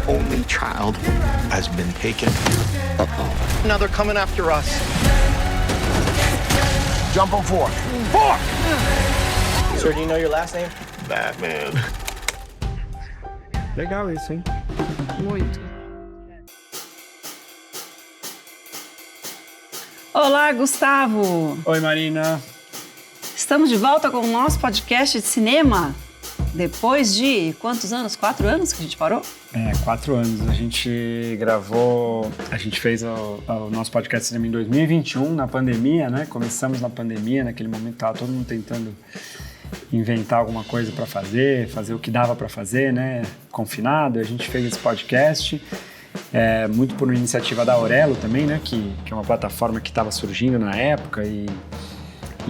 only child has been taken. Now they're coming after us. Jump on 4. 4! Sir, do you know your last name? Batman. Legal isso, hein? Muito. Olá, Gustavo! Oi, Marina. Estamos de volta com o nosso podcast de cinema. Depois de quantos anos? 4 anos que a gente parou? 4 anos. A gente gravou, a gente fez o nosso podcast de cinema em 2021, na pandemia, né? Começamos na pandemia, naquele momento tava todo mundo tentando inventar alguma coisa para fazer o que dava para fazer, né? Confinado, a gente fez esse podcast, muito por uma iniciativa da Aurelo também, né? Que é uma plataforma que estava surgindo na época e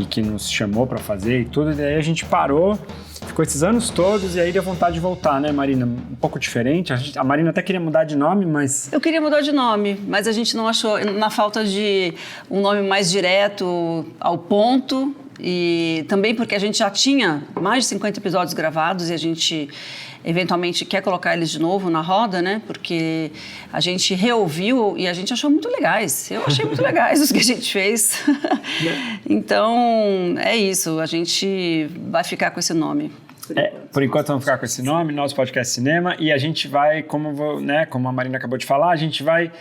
que nos chamou para fazer e tudo, e daí a gente parou, ficou esses anos todos e aí deu vontade de voltar, né, Marina? Um pouco diferente, a Marina até queria mudar de nome, mas... Eu queria mudar de nome, mas a gente não achou, na falta de um nome mais direto ao ponto, e também porque a gente já tinha mais de 50 episódios gravados e a gente eventualmente quer colocar eles de novo na roda, né? Porque a gente reouviu e a gente achou muito legais. Eu achei muito legais os que a gente fez. Então, é isso. A gente vai ficar com esse nome. Por enquanto vamos ficar com esse nome, nosso podcast Cinema, e a gente vai, como a Marina acabou de falar, a gente vai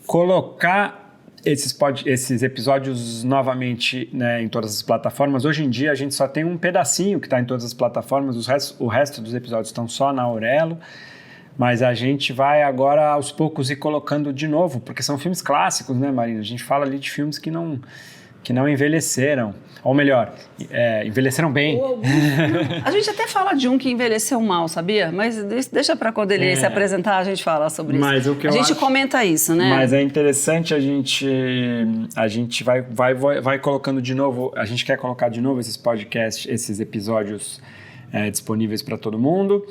colocar esses episódios novamente, né, em todas as plataformas. Hoje em dia a gente só tem um pedacinho que está em todas as plataformas, o resto dos episódios estão só na Aurelo, mas a gente vai agora aos poucos ir colocando de novo, porque são filmes clássicos, né, Marina? A gente fala ali de filmes que não envelheceram, ou melhor, envelheceram bem. A gente até fala de um que envelheceu mal, sabia? Mas deixa para quando ele se apresentar a gente fala sobre isso. Mas o que a gente comenta isso, né? Mas é interessante a gente vai colocando de novo, a gente quer colocar de novo esses podcasts, esses episódios disponíveis para todo mundo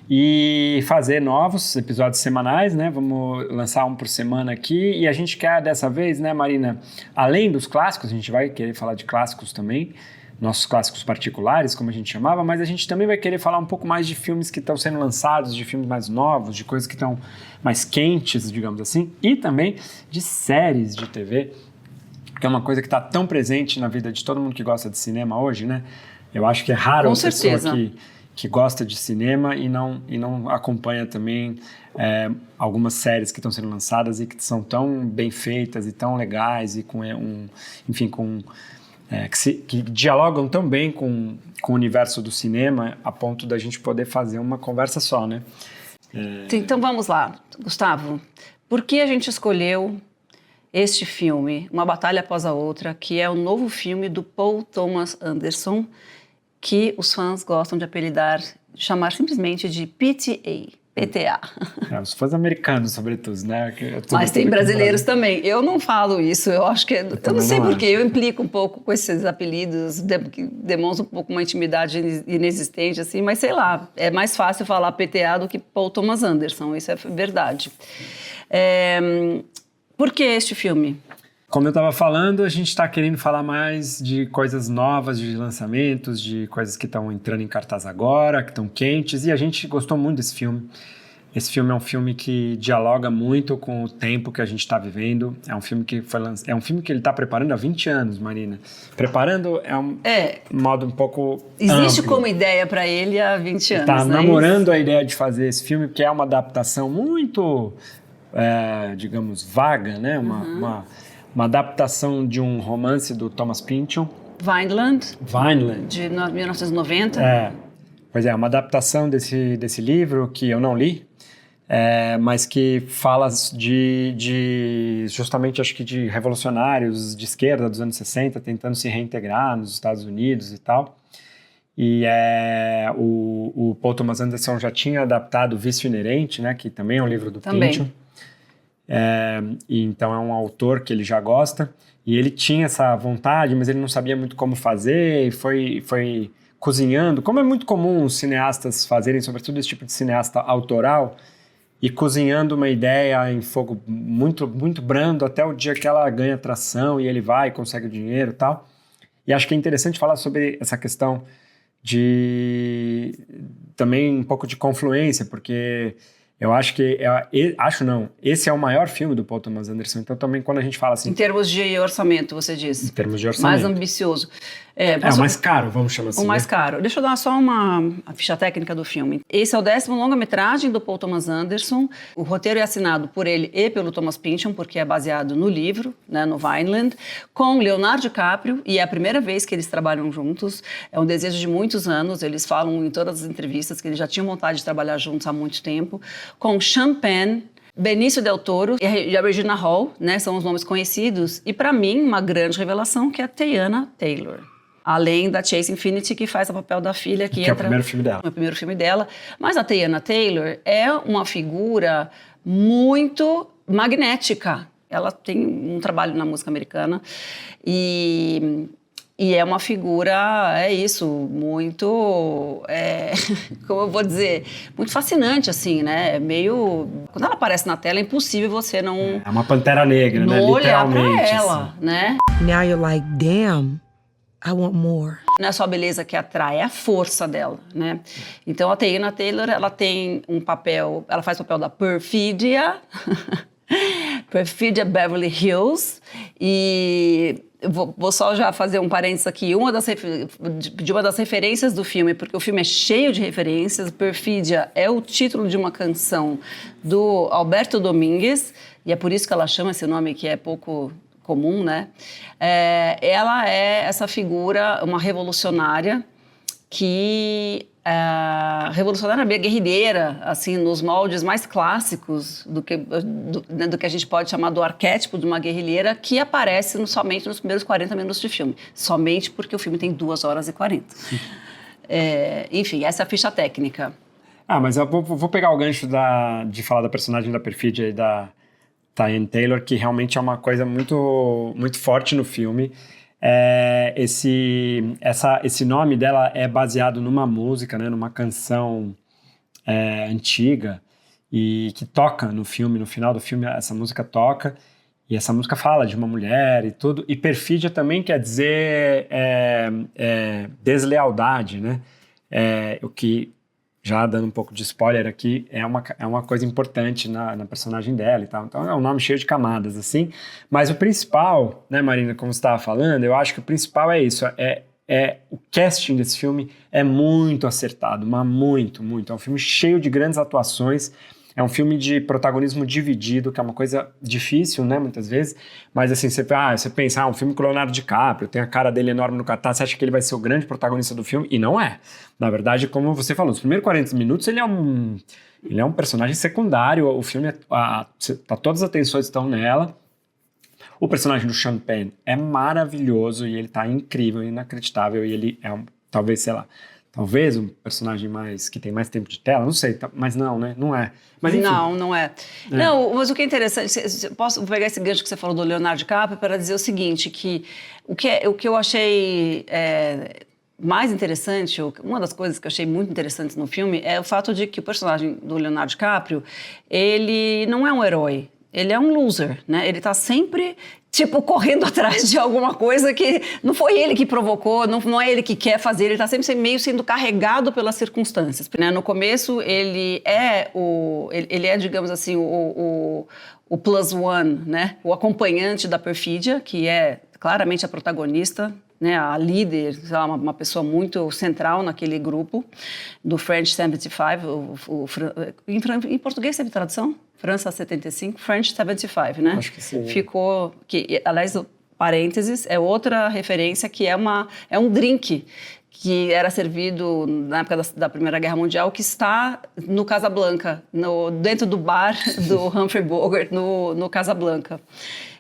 e fazer novos episódios semanais, né? Vamos lançar um por semana aqui e a gente quer dessa vez, né, Marina, além dos clássicos, a gente vai querer falar de clássicos também, nossos clássicos particulares, como a gente chamava, mas a gente também vai querer falar um pouco mais de filmes que estão sendo lançados, de filmes mais novos, de coisas que estão mais quentes, digamos assim, e também de séries de TV, que é uma coisa que está tão presente na vida de todo mundo que gosta de cinema hoje, né? Eu acho que é raro uma pessoa que gosta de cinema e não acompanha também algumas séries que estão sendo lançadas e que são tão bem feitas e tão legais e que dialogam tão bem com o universo do cinema a ponto da gente poder fazer uma conversa só, né? Então vamos lá, Gustavo. Por que a gente escolheu este filme, Uma Batalha Após a Outra, que é o novo filme do Paul Thomas Anderson, que os fãs gostam de chamar simplesmente de PTA. Os fãs americanos, sobretudo, né? Mas tem brasileiros também. Eu não falo isso, eu acho que... Eu não sei porquê, eu implico um pouco com esses apelidos, que demonstram um pouco uma intimidade inexistente, assim, mas sei lá, é mais fácil falar PTA do que Paul Thomas Anderson, isso é verdade. Por que este filme? Como eu estava falando, a gente está querendo falar mais de coisas novas, de lançamentos, de coisas que estão entrando em cartaz agora, que estão quentes, e a gente gostou muito desse filme. Esse filme é um filme que dialoga muito com o tempo que a gente está vivendo. É um filme que ele está preparando há 20 anos, Marina. Preparando é um modo um pouco existe amplo. Como ideia para ele há 20 anos. Está namorando a ideia de fazer esse filme, que é uma adaptação muito, digamos, vaga, né? Uma adaptação de um romance do Thomas Pynchon. Vineland. De 1990. Pois é, uma adaptação desse livro que eu não li, mas que fala justamente, acho que de revolucionários de esquerda dos anos 60 tentando se reintegrar nos Estados Unidos e tal. E o Paul Thomas Anderson já tinha adaptado Vício Inerente, né, que também é um livro do Pynchon. E então é um autor que ele já gosta e ele tinha essa vontade, mas ele não sabia muito como fazer e foi cozinhando, como é muito comum os cineastas fazerem, sobretudo esse tipo de cineasta autoral, e cozinhando uma ideia em fogo muito, muito brando até o dia que ela ganha tração e ele vai e consegue o dinheiro e tal. E acho que é interessante falar sobre essa questão de também um pouco de confluência, porque Eu acho que... esse é o maior filme do Paul Thomas Anderson. Então, também, quando a gente fala assim... Em termos de orçamento, você diz. Em termos de orçamento. Mais ambicioso. O mais caro, vamos chamar assim. O mais né? caro. Deixa eu dar só a ficha técnica do filme. Esse é o 10º longa-metragem do Paul Thomas Anderson. O roteiro é assinado por ele e pelo Thomas Pynchon, porque é baseado no livro, né, no Vineland, com Leonardo DiCaprio, e é a primeira vez que eles trabalham juntos. É um desejo de muitos anos. Eles falam em todas as entrevistas que eles já tinham vontade de trabalhar juntos há muito tempo. Com Sean Penn, Benício Del Toro e a Regina Hall, né, são os nomes conhecidos. E, para mim, uma grande revelação, que é a Teyana Taylor. Além da Chase Infinity, que faz o papel da filha que entra... é o primeiro filme dela. É o primeiro filme dela. Mas a Teyana Taylor é uma figura muito magnética. Ela tem um trabalho na música americana e é uma figura, muito, como eu vou dizer, muito fascinante, assim, né? Meio... Quando ela aparece na tela, é impossível você não... É uma pantera negra, né? Não olhar Literalmente. pra ela, assim. né? Now you're like, damn, I want more. Não é só a beleza que atrai, é a força dela, né? Então, a Teyana Taylor, ela tem um papel... Ela faz o papel da Perfidia... Perfidia Beverly Hills. E... Vou só já fazer um parênteses aqui. De uma das referências do filme, porque o filme é cheio de referências. Perfídia é o título de uma canção do Alberto Domingues, e é por isso que ela chama esse nome, que é pouco comum, né? Ela é essa figura, uma revolucionária, revolucionária guerrilheira, assim, nos moldes mais clássicos do que a gente pode chamar do arquétipo de uma guerrilheira, que aparece somente nos primeiros 40 minutos de filme. Somente porque o filme tem 2 horas e 40. Enfim, essa é a ficha técnica. Mas eu vou pegar o gancho de falar da personagem da Perfídia e da Teyana Taylor, que realmente é uma coisa muito, muito forte no filme. Esse nome dela é baseado numa música, né, numa canção antiga, e que toca no filme. No final do filme essa música toca, e essa música fala de uma mulher e tudo. E perfídia também quer dizer deslealdade, né? O que, já dando um pouco de spoiler aqui, é uma coisa importante na personagem dela e tal. Então é um nome cheio de camadas, assim. Mas o principal, né, Marina, como você estava falando, eu acho que o principal é isso. O casting desse filme é muito acertado, mas muito, muito. É um filme cheio de grandes atuações. É um filme de protagonismo dividido, que é uma coisa difícil, né, muitas vezes. Mas assim, você pensa, um filme com o Leonardo DiCaprio, tem a cara dele enorme no cartaz, você acha que ele vai ser o grande protagonista do filme? E não é. Na verdade, como você falou, nos primeiros 40 minutos ele é um personagem secundário. O filme, todas as atenções estão nela. O personagem do Sean Penn é maravilhoso e ele tá incrível, inacreditável. E ele é talvez um personagem que tem mais tempo de tela, não sei, mas não, né? Não é. Mas, enfim. Não é. Não, mas o que é interessante, posso pegar esse gancho que você falou do Leonardo DiCaprio para dizer o seguinte, que o que eu achei mais interessante, uma das coisas que eu achei muito interessantes no filme é o fato de que o personagem do Leonardo DiCaprio, ele não é um herói, ele é um loser, né? Ele tá sempre, correndo atrás de alguma coisa que não foi ele que provocou, não é ele que quer fazer, ele tá sempre meio sendo carregado pelas circunstâncias, né? No começo, ele é, digamos assim, o plus one, né? O acompanhante da Perfídia, que é claramente a protagonista, né, a líder, uma pessoa muito central naquele grupo do French 75, em português teve tradução? França 75, French 75, né? Acho que sim. Ficou, aliás, parênteses, é outra referência que é um drink que era servido na época da Primeira Guerra Mundial, que está no Casablanca, dentro do bar do Humphrey Bogart, no Casablanca.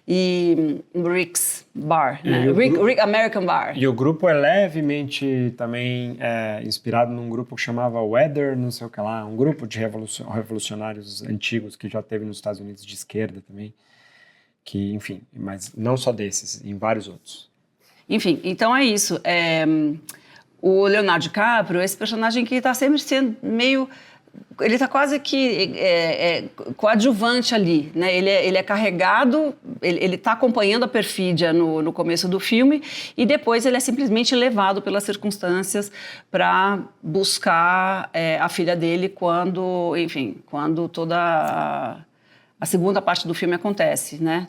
E Rick's Bar, né? Rick American Bar. E o grupo é levemente também inspirado num grupo que chamava Weather, não sei o que lá, um grupo de revolucionários antigos que já teve nos Estados Unidos de esquerda também, que, enfim, mas não só desses, em vários outros. Enfim, então é isso. O Leonardo DiCaprio, esse personagem que está sempre sendo meio ele está quase que coadjuvante ali, né? Ele é carregado, ele está acompanhando a perfídia no começo do filme e depois ele é simplesmente levado pelas circunstâncias para buscar a filha dele quando toda a segunda parte do filme acontece, né?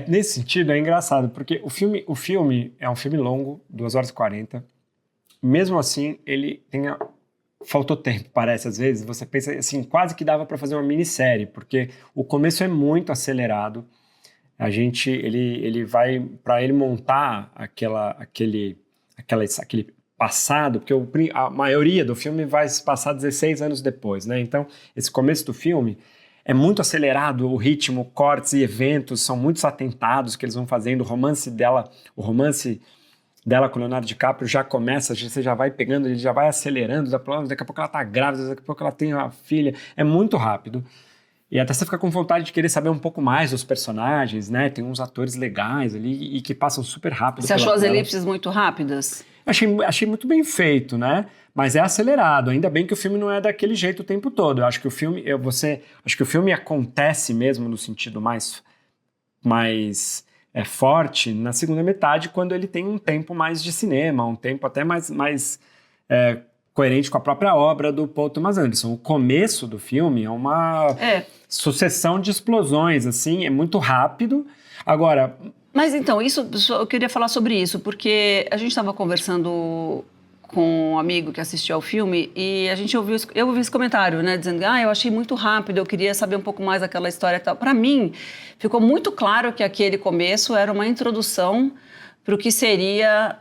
Nesse sentido é engraçado, porque o filme é um filme longo, 2 horas e 40. Mesmo assim, ele faltou tempo, parece, às vezes. Você pensa assim, quase que dava para fazer uma minissérie, porque o começo é muito acelerado. Ele vai, para ele montar aquele passado, porque a maioria do filme vai se passar 16 anos depois, né? Então, esse começo do filme é muito acelerado, o ritmo, cortes e eventos são muitos atentados que eles vão fazendo, o romance dela com o Leonardo DiCaprio já começa, você já vai pegando, ele já vai acelerando, daqui a pouco ela tá grávida, daqui a pouco ela tem uma filha, é muito rápido. E até você fica com vontade de querer saber um pouco mais dos personagens, né? Tem uns atores legais ali e que passam super rápido. Você achou as elipses muito rápidas? Achei muito bem feito, né? Mas é acelerado. Ainda bem que o filme não é daquele jeito o tempo todo. Eu acho que o filme acontece mesmo no sentido mais forte na segunda metade, quando ele tem um tempo mais de cinema, um tempo até mais coerente com a própria obra do Paul Thomas Anderson. O começo do filme é uma sucessão de explosões, assim, é muito rápido. Agora... Mas então, eu queria falar sobre isso, porque a gente estava conversando com um amigo que assistiu ao filme e eu ouvi esse comentário, né, dizendo, eu achei muito rápido, eu queria saber um pouco mais daquela história e tal. Para mim, ficou muito claro que aquele começo era uma introdução para o que seria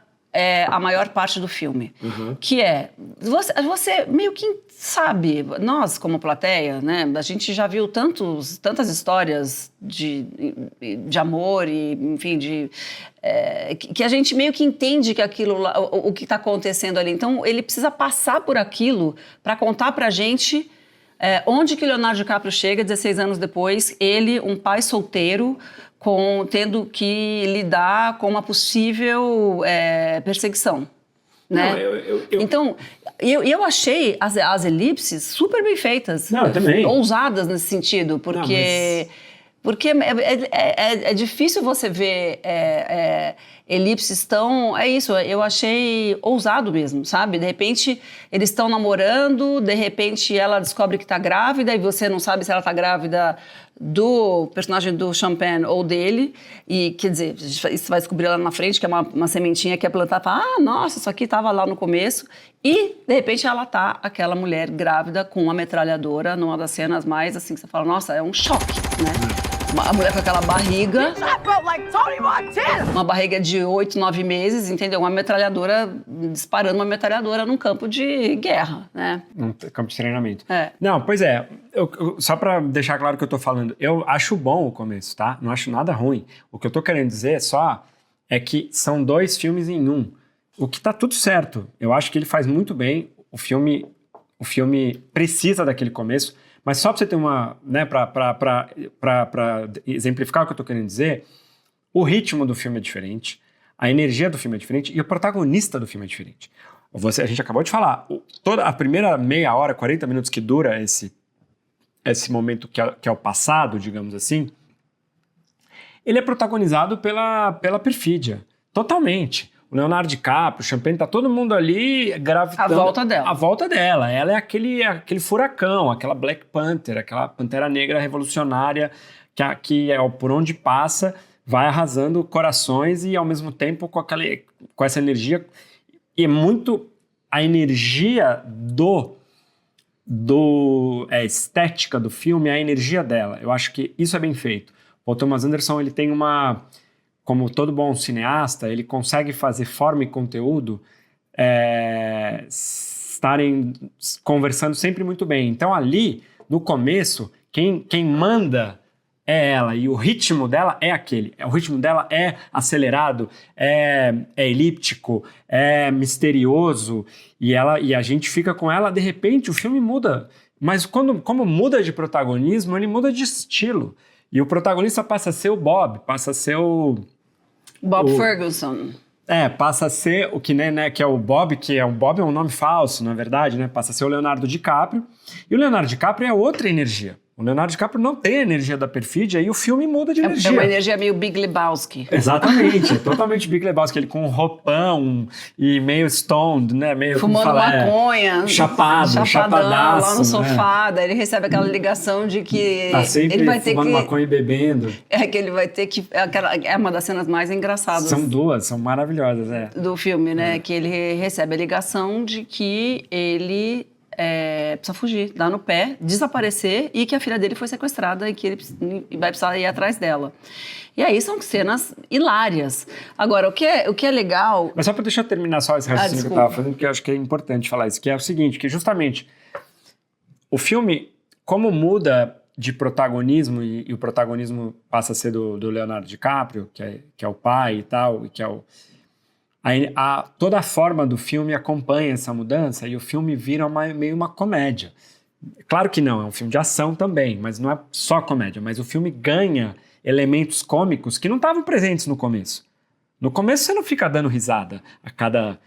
a maior parte do filme, que você meio que sabe, nós como plateia, né, a gente já viu tantas histórias de amor e, enfim, que a gente meio que entende que aquilo lá, o que está acontecendo ali. Então, ele precisa passar por aquilo para contar pra gente onde que Leonardo DiCaprio chega 16 anos depois, ele, um pai solteiro, tendo que lidar com uma possível perseguição, né? Não, Então, eu achei as elipses super bem feitas, ousadas nesse sentido, porque é difícil você ver elipses tão... É isso, eu achei ousado mesmo, sabe? De repente, eles estão namorando, de repente ela descobre que está grávida e você não sabe se ela está grávida do personagem do Champagne ou dele, e quer dizer, isso vai descobrir lá na frente, que é uma sementinha que é plantada, fala, nossa, isso aqui estava lá no começo, e de repente ela tá, aquela mulher grávida com uma metralhadora, numa das cenas mais assim, que você fala, nossa, é um choque, né? A mulher com aquela barriga, uma barriga de 8, 9 meses, entendeu? Uma metralhadora, disparando uma metralhadora num campo de guerra, né? Um campo de treinamento. Não, pois é, só pra deixar claro o que eu tô falando, eu acho bom o começo, tá? Não acho nada ruim. O que eu tô querendo dizer é que são 2 filmes em um. O que tá tudo certo. Eu acho que ele faz muito bem. O filme precisa daquele começo. Mas só para você ter uma, né, para exemplificar o que eu estou querendo dizer, o ritmo do filme é diferente, a energia do filme é diferente e o protagonista do filme é diferente. A gente acabou de falar, toda a primeira meia hora, 40 minutos que dura esse momento que é o passado, digamos assim, ele é protagonizado pela perfídia, totalmente. O Leonardo DiCaprio, o Champagne, tá todo mundo ali gravitando. À volta dela. Ela é aquele furacão, aquela Black Panther, aquela Pantera Negra revolucionária que por onde passa vai arrasando corações e ao mesmo tempo com essa energia. E é muito a energia estética do filme, a energia dela. Eu acho que isso é bem feito. O Thomas Anderson, ele tem como todo bom cineasta, ele consegue fazer forma e conteúdo estarem conversando sempre muito bem. Então ali, no começo, quem manda é ela e o ritmo dela é aquele. O ritmo dela é acelerado, é elíptico, é misterioso e a gente fica com ela, de repente o filme muda. Mas como muda de protagonismo, ele muda de estilo. E o protagonista passa a ser o Bob, passa a ser Bob Ferguson. Passa a ser o que, né, que é o Bob, o Bob é um nome falso, na verdade, né? Passa a ser o Leonardo DiCaprio. E o Leonardo DiCaprio é outra energia. O Leonardo DiCaprio não tem a energia da perfídia e o filme muda de energia. É uma energia meio Big Lebowski. Exatamente, é totalmente Big Lebowski, ele com um roupão e meio stoned, né? Meio, fumando maconha. Chapadaço. Lá no sofá, daí ele recebe aquela ligação de que tá sempre ele vai ter fumando que... maconha e bebendo. Que ele vai ter que... É uma das cenas mais engraçadas. São duas, são maravilhosas, do filme, né? Que ele recebe a ligação de que ele... precisa fugir, dar no pé, desaparecer e que a filha dele foi sequestrada e que ele vai precisar ir atrás dela. E aí são cenas hilárias. Agora, o que é legal... Mas só para deixar eu terminar só esse raciocínio que eu estava fazendo, porque eu acho que é importante falar isso, que é o seguinte, que justamente o filme, como muda de protagonismo e o protagonismo passa a ser do Leonardo DiCaprio, que é o pai e tal, e que é o... toda a forma do filme acompanha essa mudança e o filme vira meio uma comédia. Claro que não, é um filme de ação também, mas não é só comédia. Mas o filme ganha elementos cômicos que não estavam presentes no começo. No começo você não fica dando risada a cada...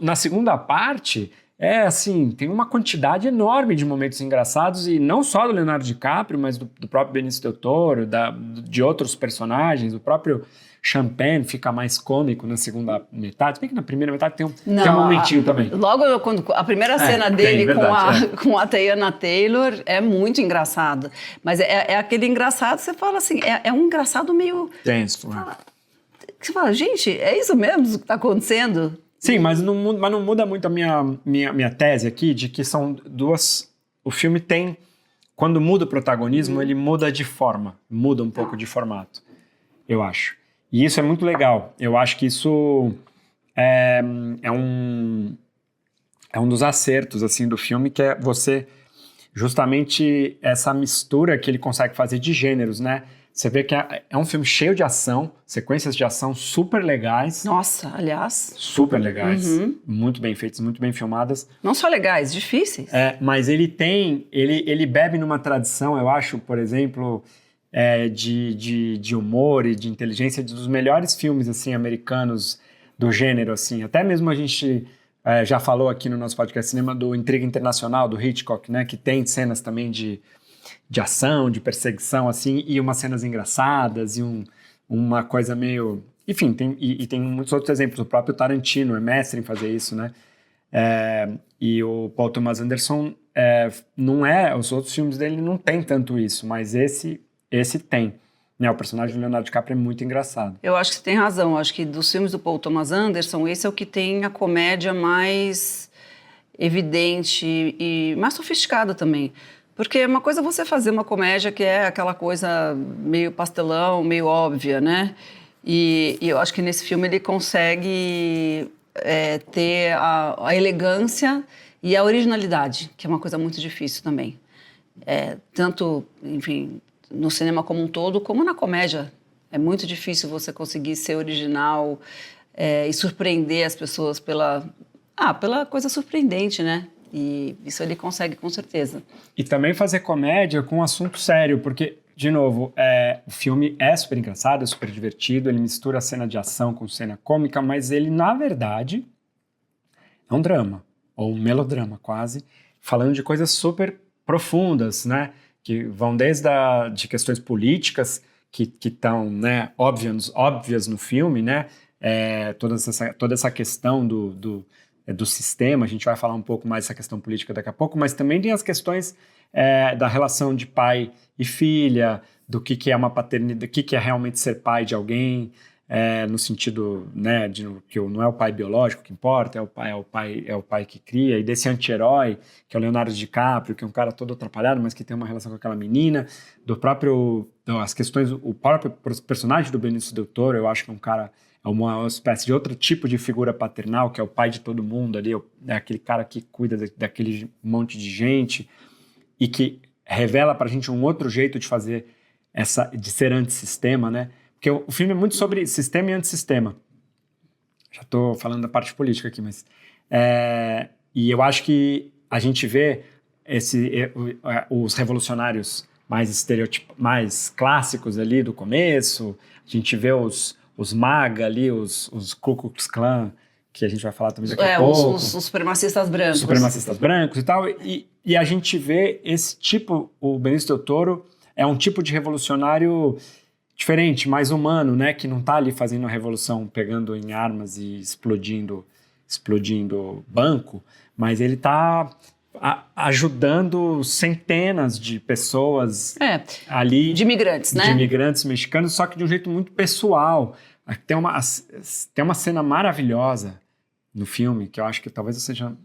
Na segunda parte, tem uma quantidade enorme de momentos engraçados e não só do Leonardo DiCaprio, mas do próprio Benício Del Toro, de outros personagens, do próprio... Champagne fica mais cômico na segunda metade, bem que na primeira metade tem um momentinho também. Logo quando a primeira cena dele com a Teyana Taylor é muito engraçado. Mas é aquele engraçado, você fala assim, é um engraçado meio... Tenso. Você fala, gente, é isso mesmo que está acontecendo? Sim, mas não muda muito a minha tese aqui de que são duas... O filme tem... Quando muda o protagonismo, ele muda de forma, muda um pouco de formato, eu acho. E isso é muito legal. Eu acho que isso é um dos acertos assim, do filme, que é você, justamente essa mistura que ele consegue fazer de gêneros, né? Você vê que é um filme cheio de ação, sequências de ação super legais. Nossa, aliás. Super legais, muito bem feitas, muito bem filmadas. Não só legais, difíceis. Mas ele bebe numa tradição, eu acho, por exemplo... de humor e de inteligência dos melhores filmes assim, americanos do gênero. Assim. Até mesmo a gente já falou aqui no nosso podcast cinema do Intriga Internacional, do Hitchcock, né, que tem cenas também de ação, de perseguição, assim, e umas cenas engraçadas e uma coisa meio... Enfim, tem muitos outros exemplos. O próprio Tarantino é mestre em fazer isso, né? E o Paul Thomas Anderson os outros filmes dele não tem tanto isso, mas esse tem. Né? O personagem do Leonardo DiCaprio é muito engraçado. Eu acho que você tem razão. Eu acho que dos filmes do Paul Thomas Anderson, esse é o que tem a comédia mais evidente e mais sofisticada também. Porque uma coisa é você fazer uma comédia que é aquela coisa meio pastelão, meio óbvia, né? E eu acho que nesse filme ele consegue ter a elegância e a originalidade, que é uma coisa muito difícil também. Tanto, enfim... no cinema como um todo, como na comédia. É muito difícil você conseguir ser original e surpreender as pessoas pela coisa surpreendente, né? E isso ele consegue com certeza. E também fazer comédia com um assunto sério, porque, de novo, o filme é super engraçado, é super divertido, ele mistura a cena de ação com cena cômica, mas ele, na verdade, é um drama, ou um melodrama quase, falando de coisas super profundas, né? Que vão desde de questões políticas que estão, né, óbvias no filme, né, toda essa questão do sistema, a gente vai falar um pouco mais dessa questão política daqui a pouco, mas também tem as questões da relação de pai e filha, do que é uma paternidade, do que é realmente ser pai de alguém, no sentido, né, que não é o pai biológico que importa, é o pai que cria, e desse anti-herói, que é o Leonardo DiCaprio, que é um cara todo atrapalhado, mas que tem uma relação com aquela menina, as questões, o próprio personagem do Benício Del Toro, eu acho que é um cara, é uma espécie de outro tipo de figura paternal, que é o pai de todo mundo ali, é aquele cara que cuida daquele monte de gente, e que revela pra gente um outro jeito de fazer de ser antissistema, né? Porque o filme é muito sobre sistema e antissistema. Já estou falando da parte política aqui, mas... e eu acho que a gente vê os revolucionários mais clássicos ali do começo, a gente vê os os MAGA ali, os Ku Klux Klan, que a gente vai falar também daqui a pouco. Os supremacistas brancos. Supremacistas brancos e tal. E a gente vê esse tipo, o Benício Del Toro é um tipo de revolucionário diferente, mais humano, né? Que não tá ali fazendo a revolução, pegando em armas e explodindo banco, mas ele tá ajudando centenas de pessoas ali. De imigrantes, né? De imigrantes mexicanos, só que de um jeito muito pessoal. Tem uma cena maravilhosa no filme, que eu acho que talvez seja uma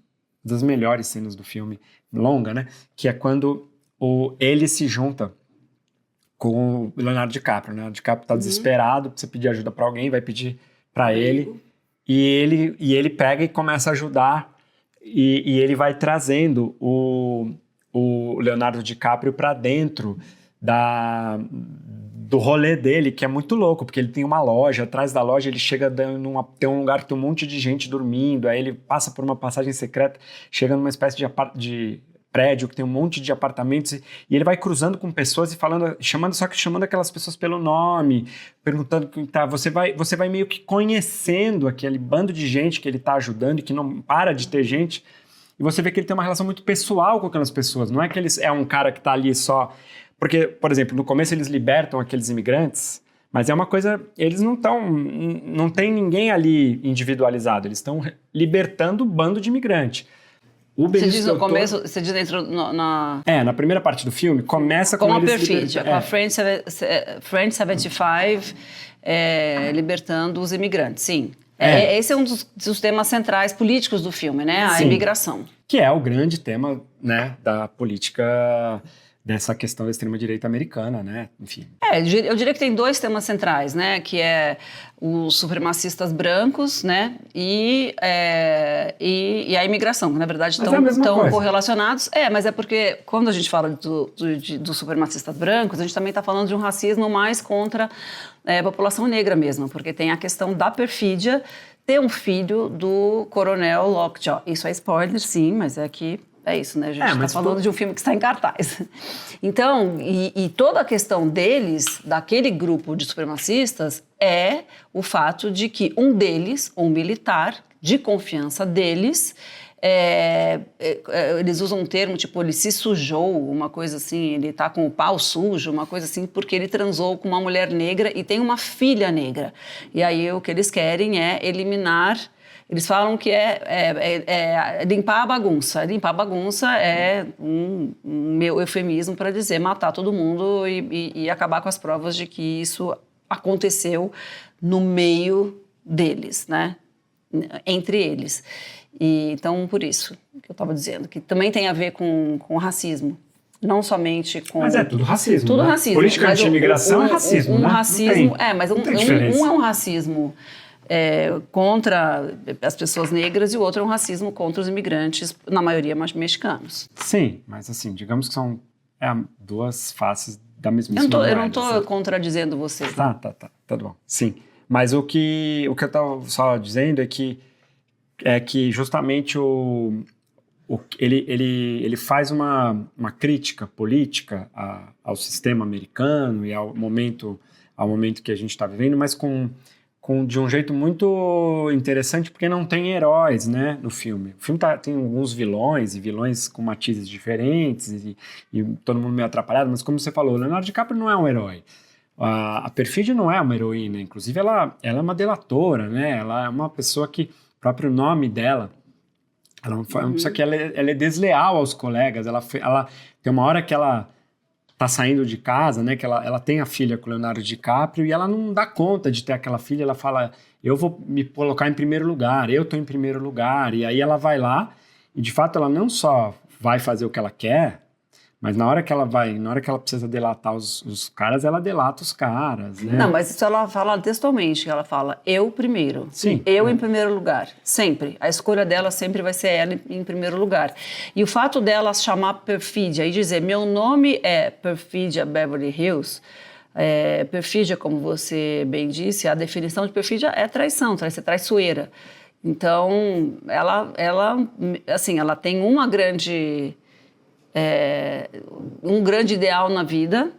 das melhores cenas do filme, longa, né? Que é quando ele se junta com o Leonardo DiCaprio. O Leonardo DiCaprio tá desesperado, precisa pedir ajuda para alguém, vai pedir para ele. E ele pega e começa a ajudar. E ele vai trazendo o Leonardo DiCaprio para dentro do rolê dele, que é muito louco, porque ele tem uma loja, atrás da loja ele chega tem um lugar que tem um monte de gente dormindo, aí ele passa por uma passagem secreta, chega numa espécie de prédio que tem um monte de apartamentos, e ele vai cruzando com pessoas e chamando aquelas pessoas pelo nome, perguntando quem tá, você vai meio que conhecendo aquele bando de gente que ele tá ajudando e que não para de ter gente, e você vê que ele tem uma relação muito pessoal com aquelas pessoas, não é que é um cara que tá ali só... Porque, por exemplo, no começo eles libertam aqueles imigrantes, mas é uma coisa, eles não tem ninguém ali individualizado, eles estão libertando o bando de imigrante. Você diz no começo, você diz dentro na primeira parte do filme, começa com a perfídia, com a French 75 libertando os imigrantes, sim. Esse é um dos temas centrais políticos do filme, né? A imigração. Que é o grande tema, né, da política... dessa questão da extrema-direita americana, né? Enfim. Eu diria que tem dois temas centrais, né? Que é os supremacistas brancos, né? E a imigração, que na verdade estão correlacionados. Mas é porque quando a gente fala dos supremacistas brancos, a gente também está falando de um racismo mais contra a população negra mesmo, porque tem a questão da perfídia ter um filho do coronel Lockjaw. Isso é spoiler, sim, mas é que... É isso, né? A gente está falando de um filme que está em cartaz. Então, e toda a questão deles, daquele grupo de supremacistas, é o fato de que um deles, um militar de confiança deles, eles usam um termo tipo, ele se sujou, uma coisa assim, ele está com o pau sujo, uma coisa assim, porque ele transou com uma mulher negra e tem uma filha negra. E aí o que eles querem é eliminar... Eles falam que é limpar a bagunça. Limpar a bagunça é um meu eufemismo para dizer matar todo mundo e acabar com as provas de que isso aconteceu no meio deles, né? Entre eles. Então, por isso que eu estava dizendo, que também tem a ver com racismo. Não somente com... Mas é tudo racismo, tudo né? racismo. Política de imigração é racismo, né? Racismo, mas um é um racismo... contra as pessoas negras e o outro é um racismo contra os imigrantes, na maioria mexicanos. Sim, mas assim, digamos que são duas faces da mesma moeda. Eu não estou contradizendo você. Tá bom. Sim, mas o que eu estava só dizendo é que justamente ele faz uma crítica política ao sistema americano e ao momento que a gente está vivendo, mas de um jeito muito interessante, porque não tem heróis, né, no filme. O filme tem alguns vilões, e vilões com matizes diferentes, e todo mundo meio atrapalhado, mas como você falou, o Leonardo DiCaprio não é um herói. A perfídia não é uma heroína, inclusive ela é uma delatora, né, ela é uma pessoa que, o próprio nome dela, ela é uma pessoa que ela é desleal aos colegas, ela tem uma hora que ela tá saindo de casa, né, que ela tem a filha com o Leonardo DiCaprio e ela não dá conta de ter aquela filha, ela fala, eu vou me colocar em primeiro lugar, eu tô em primeiro lugar, e aí ela vai lá e de fato ela não só vai fazer o que ela quer, mas na hora que ela precisa delatar os caras, ela delata os caras, né? Não, mas isso ela fala textualmente, ela fala, eu primeiro. Sim. Eu em primeiro lugar, sempre. A escolha dela sempre vai ser ela em primeiro lugar. E o fato dela chamar perfídia e dizer, meu nome é Perfídia Beverly Hills, perfídia, como você bem disse, a definição de perfídia é traição, ser traiçoeira. Então, ela tem um grande ideal na vida,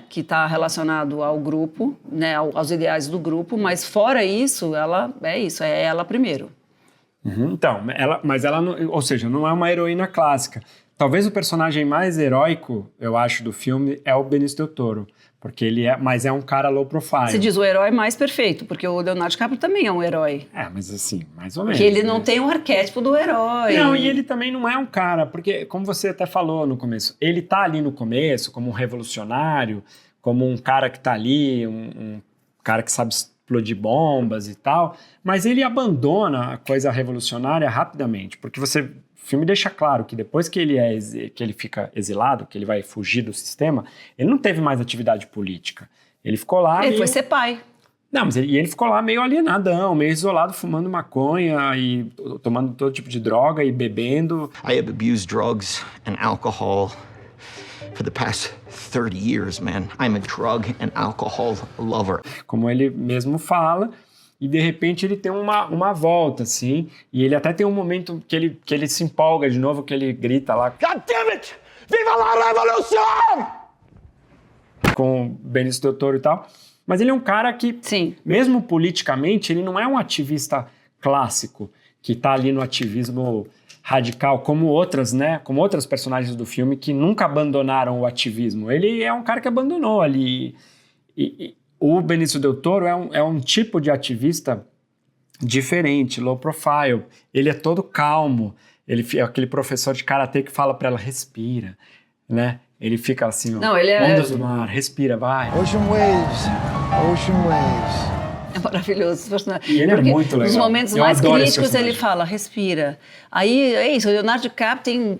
que está relacionado ao grupo, né, aos ideais do grupo, mas fora isso, ela é ela primeiro. Então, mas ela não, ou seja, não é uma heroína clássica. Talvez o personagem mais heróico, eu acho, do filme é o Benício Del Toro, porque mas é um cara low profile. Você diz o herói mais perfeito, porque o Leonardo DiCaprio também é um herói. Mas assim, mais ou menos. Porque ele não tem o arquétipo do herói. Não, e ele também não é um cara, porque, como você até falou no começo, ele tá ali no começo como um revolucionário, como um cara que tá ali, um cara que sabe explodir bombas e tal, mas ele abandona a coisa revolucionária rapidamente, porque o filme deixa claro que depois que ele fica exilado, que ele vai fugir do sistema, ele não teve mais atividade política. Ele ficou lá... Ele foi ser pai. Não, mas ele ficou lá meio alienadão, meio isolado, fumando maconha e tomando todo tipo de droga e bebendo. I have abused drugs and alcohol for the past 30 years, man. I'm a drug and alcohol lover. Como ele mesmo fala, e de repente ele tem uma volta, assim, e ele até tem um momento que ele se empolga de novo, que ele grita lá... God damn it! Viva la revolução! Com o Benício Del Toro e tal. Mas ele é um cara que, Sim. mesmo politicamente, ele não é um ativista clássico, que tá ali no ativismo radical, como outras personagens do filme que nunca abandonaram o ativismo. Ele é um cara que abandonou ali. E o Benício Del Toro é um tipo de ativista diferente, low profile. Ele é todo calmo. Ele é aquele professor de karatê que fala pra ela, respira, né? Ele fica assim, Não, ele é... ondas do mar, respira, vai. Ocean waves, ocean waves. É maravilhoso esse personagem. E ele porque é muito legal. nos momentos Eu mais adoro esse críticos ele personagem. fala, respira. Aí é isso, o Leonardo DiCaprio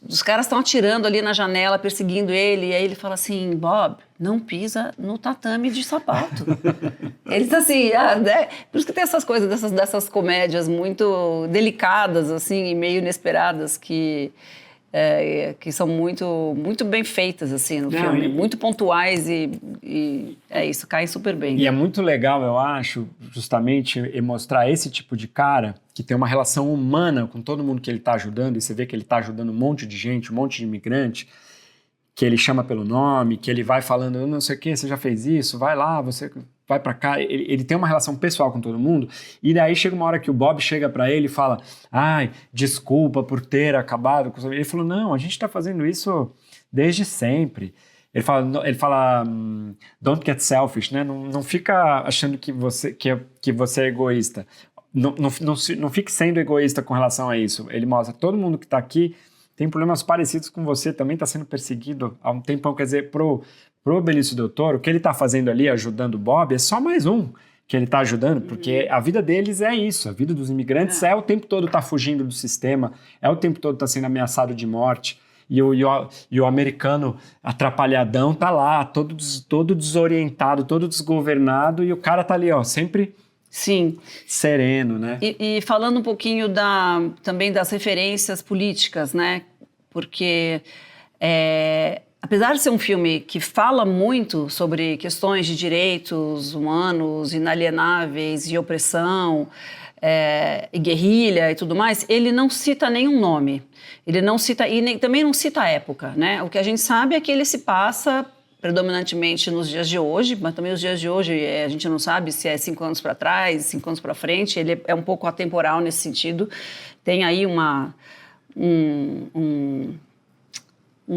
os caras estão atirando ali na janela, perseguindo ele, e aí ele fala assim, Bob, não pisa no tatame de sapato. Ele tá assim, por isso que tem essas coisas, dessas comédias muito delicadas, assim, e meio inesperadas, que são muito, muito bem feitas, assim, no filme. Muito pontuais e é isso, caem super bem. E é muito legal, eu acho, justamente, mostrar esse tipo de cara que tem uma relação humana com todo mundo que ele está ajudando, e você vê que ele está ajudando um monte de gente, um monte de imigrante, que ele chama pelo nome, que ele vai falando, eu não sei o que, você já fez isso, vai lá, você vai pra cá. Ele tem uma relação pessoal com todo mundo, e daí chega uma hora que o Bob chega pra ele e fala, ai, desculpa por ter acabado com... Ele falou, não, a gente tá fazendo isso desde sempre. Ele fala don't get selfish, né? Não fica achando que você é egoísta. Não fique sendo egoísta com relação a isso. Ele mostra, todo mundo que tá aqui tem problemas parecidos com você, também está sendo perseguido há um tempão. Quer dizer, pro Benício Del Toro, o que ele está fazendo ali, ajudando o Bob, é só mais um que ele está ajudando, porque a vida deles é isso, a vida dos imigrantes é o tempo todo tá fugindo do sistema, é o tempo todo tá sendo ameaçado de morte, e o americano atrapalhadão tá lá, todo desorientado, todo desgovernado, e o cara tá ali, ó, sempre... Sim. Sereno, né? E falando um pouquinho também das referências políticas, né? Porque apesar de ser um filme que fala muito sobre questões de direitos humanos inalienáveis e opressão e guerrilha e tudo mais, ele não cita nenhum nome. Ele não cita, também não cita a época, né? O que a gente sabe é que ele se passa predominantemente nos dias de hoje, mas também os dias de hoje a gente não sabe se é 5 anos para trás, 5 anos para frente, ele é um pouco atemporal nesse sentido. Tem aí um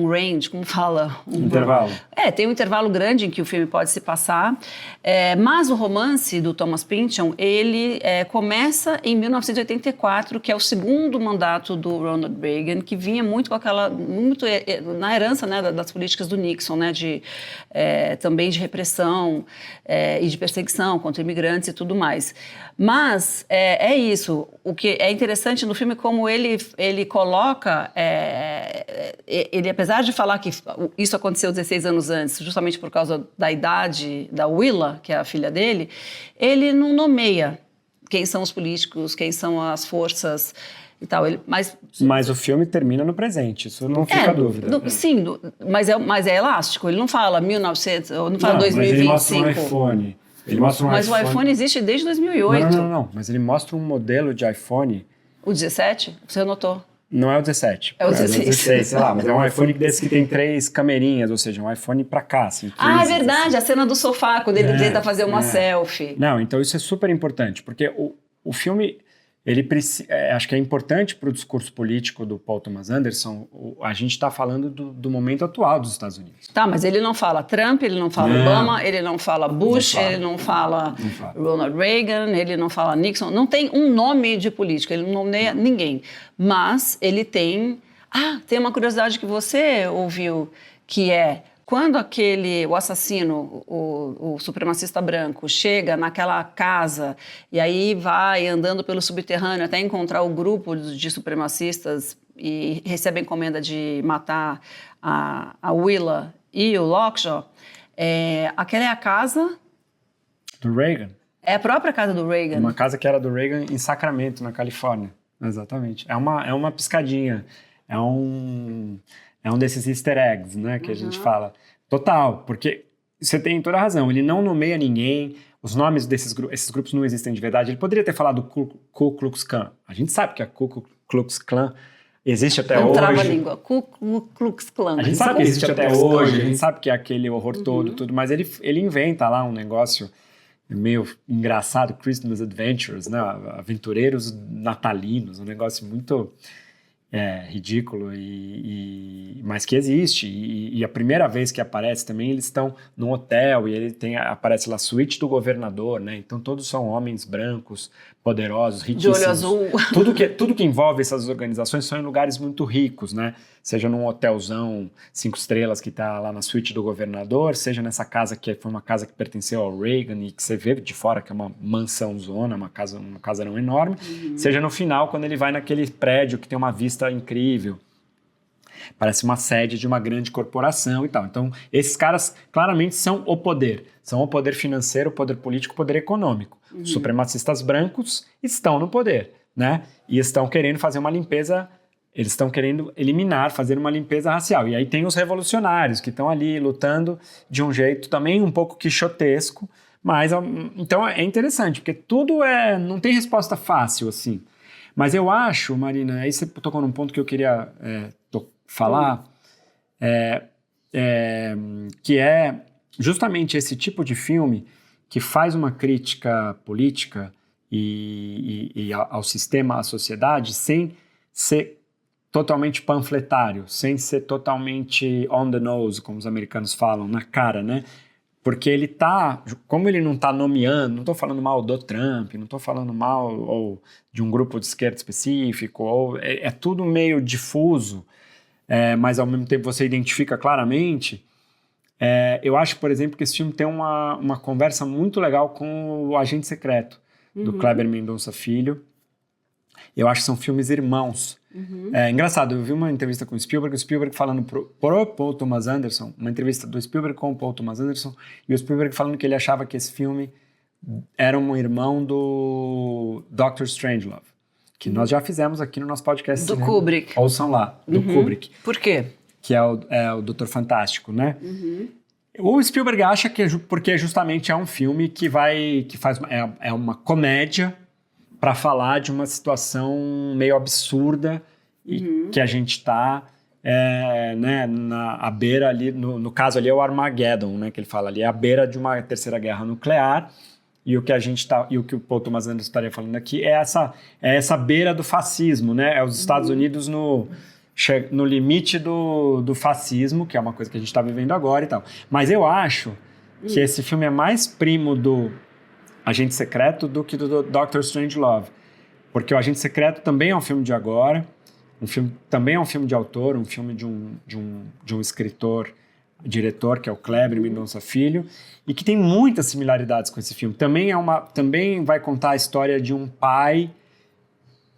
range, como fala? Intervalo. Tem um intervalo grande em que o filme pode se passar, mas o romance do Thomas Pynchon, ele começa em 1984, que é o segundo mandato do Ronald Reagan, que vinha muito com muito na herança, né, das políticas do Nixon, né, também de repressão e de perseguição contra imigrantes e tudo mais. Mas é isso, o que é interessante no filme é como ele coloca, ele apesar de falar que isso aconteceu 16 anos antes, justamente por causa da idade da Willa, que é a filha dele, ele não nomeia quem são os políticos, quem são as forças e tal. Mas o filme termina no presente, isso não fica dúvida. Sim, mas é elástico, ele não fala 1900, não fala 2025. Mas ele mostra um iPhone. Mas o iPhone existe desde 2008. Não, mas ele mostra um modelo de iPhone. O 17? Você notou? Não é o 17. É o 16. Sei lá, mas é um iPhone desse que tem 3 camerinhas, ou seja, um iPhone pra cá, assim. Ah, é 15, verdade, assim. a cena do sofá, quando ele tenta fazer uma selfie. Não, então isso é super importante, porque o filme, ele acho que é importante para o discurso político do Paul Thomas Anderson, a gente está falando do momento atual dos Estados Unidos. Tá, mas ele não fala Trump, ele não fala Obama, ele não fala Bush, ele não fala Ronald Reagan, ele não fala Nixon. Não tem um nome de político, ele não nomeia ninguém. Mas ele tem... Ah, tem uma curiosidade que você ouviu, que é... Quando o assassino, o supremacista branco, chega naquela casa e aí vai andando pelo subterrâneo até encontrar o grupo de supremacistas e recebe a encomenda de matar a Willa e o Lockjaw, aquela é a casa... Do Reagan. É a própria casa do Reagan. Uma casa que era do Reagan em Sacramento, na Califórnia. Exatamente. É uma piscadinha. É um desses easter eggs, né, que a gente fala. Total, porque você tem toda a razão. Ele não nomeia ninguém, os nomes esses grupos não existem de verdade. Ele poderia ter falado Ku Klux Klan. A gente sabe que a Ku Klux Klan existe até hoje. Trava-língua. Ku Klux Klan. A gente sabe que existe até hoje, a gente sabe que é aquele horror todo, tudo, mas ele inventa lá um negócio meio engraçado, Christmas Adventures, né? Aventureiros natalinos, um negócio muito... ridículo, mas que existe. E a primeira vez que aparece também, eles estão num hotel e aparece lá a suíte do governador, né? Então todos são homens brancos, poderosos, riquíssimos. De olho azul. Tudo que envolve essas organizações são em lugares muito ricos, né? Seja num hotelzão 5 estrelas que está lá na suíte do governador, seja nessa casa que foi uma casa que pertenceu ao Reagan e que você vê de fora que é uma mansãozona, um casarão enorme, seja no final quando ele vai naquele prédio que tem uma vista incrível. Parece uma sede de uma grande corporação e tal. Então, esses caras claramente são o poder. São o poder financeiro, o poder político, o poder econômico. Os supremacistas brancos estão no poder, né? E estão querendo fazer uma limpeza... Eles estão querendo eliminar, fazer uma limpeza racial. E aí tem os revolucionários que estão ali lutando de um jeito também um pouco quixotesco. Mas, então, é interessante, porque tudo não tem resposta fácil, assim. Mas eu acho, Marina, aí você tocou num ponto que eu queria falar, que é justamente esse tipo de filme que faz uma crítica política e ao sistema, à sociedade, sem ser totalmente panfletário, sem ser totalmente on the nose, como os americanos falam, na cara, né? Porque ele como ele não está nomeando, não estou falando mal do Trump, não estou falando mal ou de um grupo de esquerda específico, é tudo meio difuso, mas ao mesmo tempo você identifica claramente. Eu acho, por exemplo, que esse filme tem uma conversa muito legal com o Agente Secreto, do Kleber Mendonça Filho. Eu acho que são filmes irmãos. É engraçado, eu vi uma entrevista com o Spielberg falando pro Paul Thomas Anderson, uma entrevista do Spielberg com o Paul Thomas Anderson, e o Spielberg falando que ele achava que esse filme era um irmão do Dr. Strangelove, que nós já fizemos aqui no nosso podcast. Do Kubrick. Ouçam lá, do Kubrick. Por quê? Que é o Doutor Fantástico, né? O Spielberg acha que porque justamente é um filme que faz uma comédia para falar de uma situação meio absurda e que a gente está né, à beira ali, no caso ali é o Armageddon, né, que ele fala ali, é à beira de uma terceira guerra nuclear, e o que o Paul Thomas Anderson estaria falando aqui é essa beira do fascismo, né, é os Estados Unidos no limite do fascismo, que é uma coisa que a gente está vivendo agora e tal. Mas eu acho que esse filme é mais primo do Agente Secreto do que do Dr. Strangelove. Porque o Agente Secreto também é um filme de agora, também é um filme de autor, um filme de um escritor, diretor, que é o Kleber Mendonça Filho, e que tem muitas similaridades com esse filme. Também vai contar a história de um pai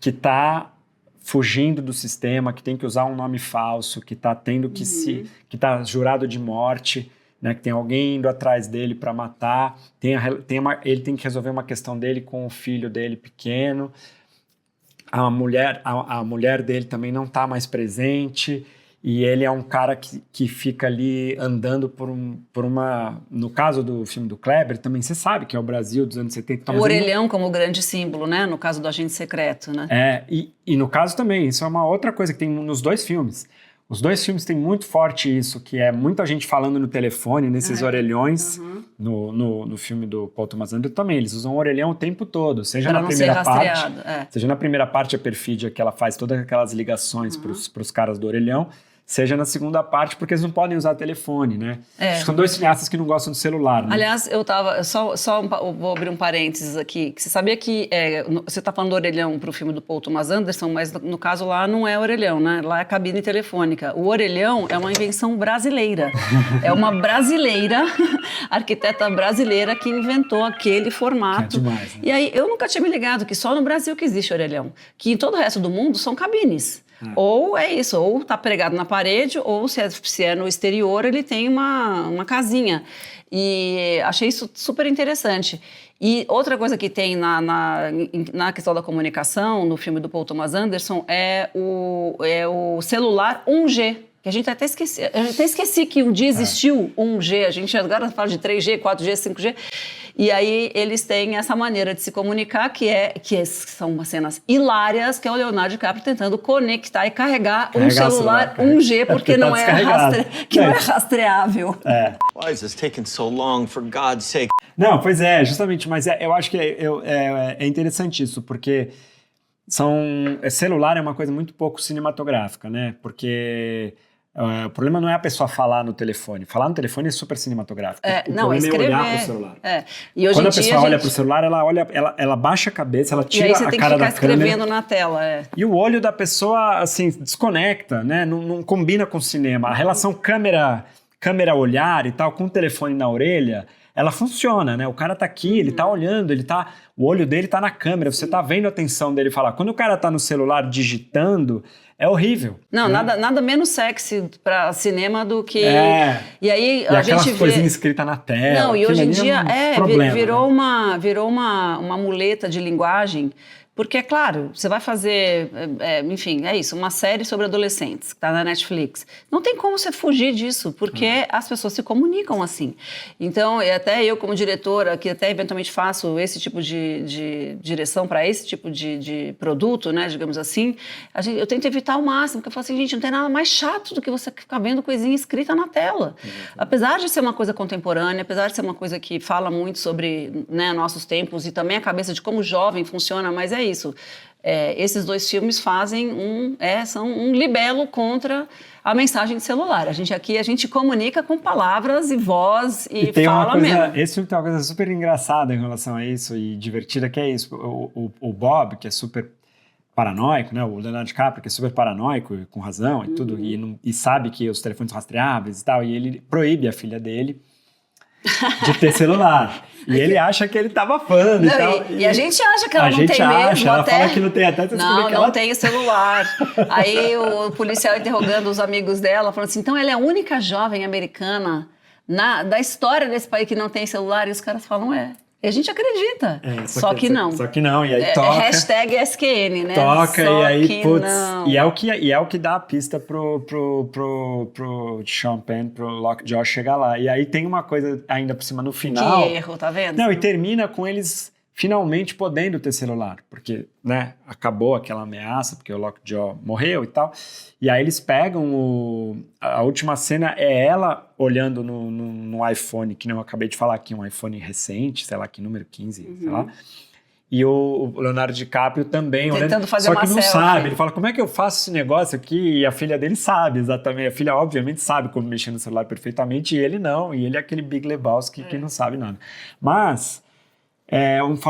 que está fugindo do sistema, que tem que usar um nome falso, que está que está jurado de morte, né, que tem alguém indo atrás dele para matar, ele tem que resolver uma questão dele com o filho dele pequeno, a mulher dele também não está mais presente, E ele é um cara que fica ali andando por uma... No caso do filme do Kleber, também você sabe que é o Brasil dos anos 70. O orelhão como grande símbolo, né? No caso do Agente Secreto, né? E no caso também, isso é uma outra coisa que tem nos dois filmes. Os dois filmes têm muito forte isso, que é muita gente falando no telefone, nesses orelhões. No filme do Paul Thomas Anderson também, eles usam o orelhão o tempo todo, seja Pra na não primeira ser parte, rastreado, seja na primeira parte a perfídia que ela faz todas aquelas ligações pros caras do orelhão, seja na segunda parte, porque eles não podem usar telefone, né? São dois cineastas que não gostam de celular, né? Aliás, eu tava... vou abrir um parênteses aqui. Você sabia que... você tá falando do orelhão pro filme do Paul Thomas Anderson, mas no caso lá não é orelhão, né? Lá é cabine telefônica. O orelhão é uma invenção brasileira. É uma brasileira, arquiteta brasileira, que inventou aquele formato. Que é demais, né? E aí, eu nunca tinha me ligado que só no Brasil que existe orelhão. Que em todo o resto do mundo são cabines. Ou é isso, ou tá pregado na parede, ou se é no exterior, ele tem uma casinha. E achei isso super interessante. E outra coisa que tem na questão da comunicação, no filme do Paul Thomas Anderson, é o celular 1G. Que a gente até esqueci que um dia existiu 1G. A gente agora fala de 3G, 4G, 5G. E aí eles têm essa maneira de se comunicar que são umas cenas hilárias, que é o Leonardo DiCaprio tentando conectar e carregar um celular 1G, porque não é rastreável. Why is this taking so long, for God's sake? Não, pois é, justamente, mas eu acho que é interessante isso, porque celular é uma coisa muito pouco cinematográfica, né? Porque o problema não é a pessoa falar no telefone. Falar no telefone é super cinematográfico. O problema escrever, é olhar pro celular. E hoje Quando em a pessoa dia, olha pro celular, ela baixa a cabeça, ela tira a cara da câmera. E aí você tem que ficar escrevendo na tela. E o olho da pessoa, assim, desconecta, né? Não combina com o cinema. A relação câmera-olhar e tal, com o telefone na orelha, ela funciona, né? O cara tá aqui, ele tá olhando, o olho dele tá na câmera, você tá vendo a atenção dele falar. Quando o cara tá no celular digitando, é horrível. Não, né? nada menos sexy para cinema do que... E aí a gente vê... coisinhas escritas na tela. Não, e hoje em dia problema, virou, né? virou uma muleta de linguagem, porque, é claro, você vai fazer, enfim, é isso, uma série sobre adolescentes, que está na Netflix. Não tem como você fugir disso, porque as pessoas se comunicam assim. Então, e até eu, como diretora, que até eventualmente faço esse tipo de direção para esse tipo de produto, né, digamos assim, eu tento evitar ao máximo, porque eu falo assim, gente, não tem nada mais chato do que você ficar vendo coisinha escrita na tela. Apesar de ser uma coisa contemporânea, apesar de ser uma coisa que fala muito sobre, né, nossos tempos e também a cabeça de como o jovem funciona, mas é isso. Esses dois filmes são um libelo contra a mensagem de celular. A gente comunica com palavras e voz e tem fala mesmo. Esse filme tem uma coisa super engraçada em relação a isso e divertida, que é isso. O Bob, que é super paranoico, né? O Leonardo DiCaprio, que é super paranoico, com razão e tudo, e sabe que os telefones são rastreáveis e tal, e ele proíbe a filha dele de ter celular. E ele acha que ele tá abafando e tal. E a gente acha que ela não tem mesmo. Ela fala que não tem, até você descobrir que ela... Não tem celular. Aí o policial interrogando os amigos dela, falando assim, então ela é a única jovem americana da história desse país que não tem celular? E os caras falam, E a gente acredita. Só que não. Só que não, e aí toca. Hashtag SQN, né? Toca, só e aí, putz. Não. E é o que dá a pista pro Sean Penn, pro Lockjaw chegar lá. E aí tem uma coisa ainda por cima no final. Que erro, tá vendo? Não, e termina com eles finalmente podendo ter celular. Porque, né, acabou aquela ameaça, porque o Lockjaw morreu e tal. E aí eles pegam a última cena é ela olhando no iPhone, que eu acabei de falar aqui, um iPhone recente, sei lá, que número 15, sei lá. E o Leonardo DiCaprio também tentando olhando, fazer só uma que não selfie. sabe. Ele fala, como é que eu faço esse negócio aqui? E a filha dele sabe exatamente. A filha, obviamente, sabe como mexer no celular perfeitamente, e ele não. E ele é aquele Big Lebowski que não sabe nada. Mas,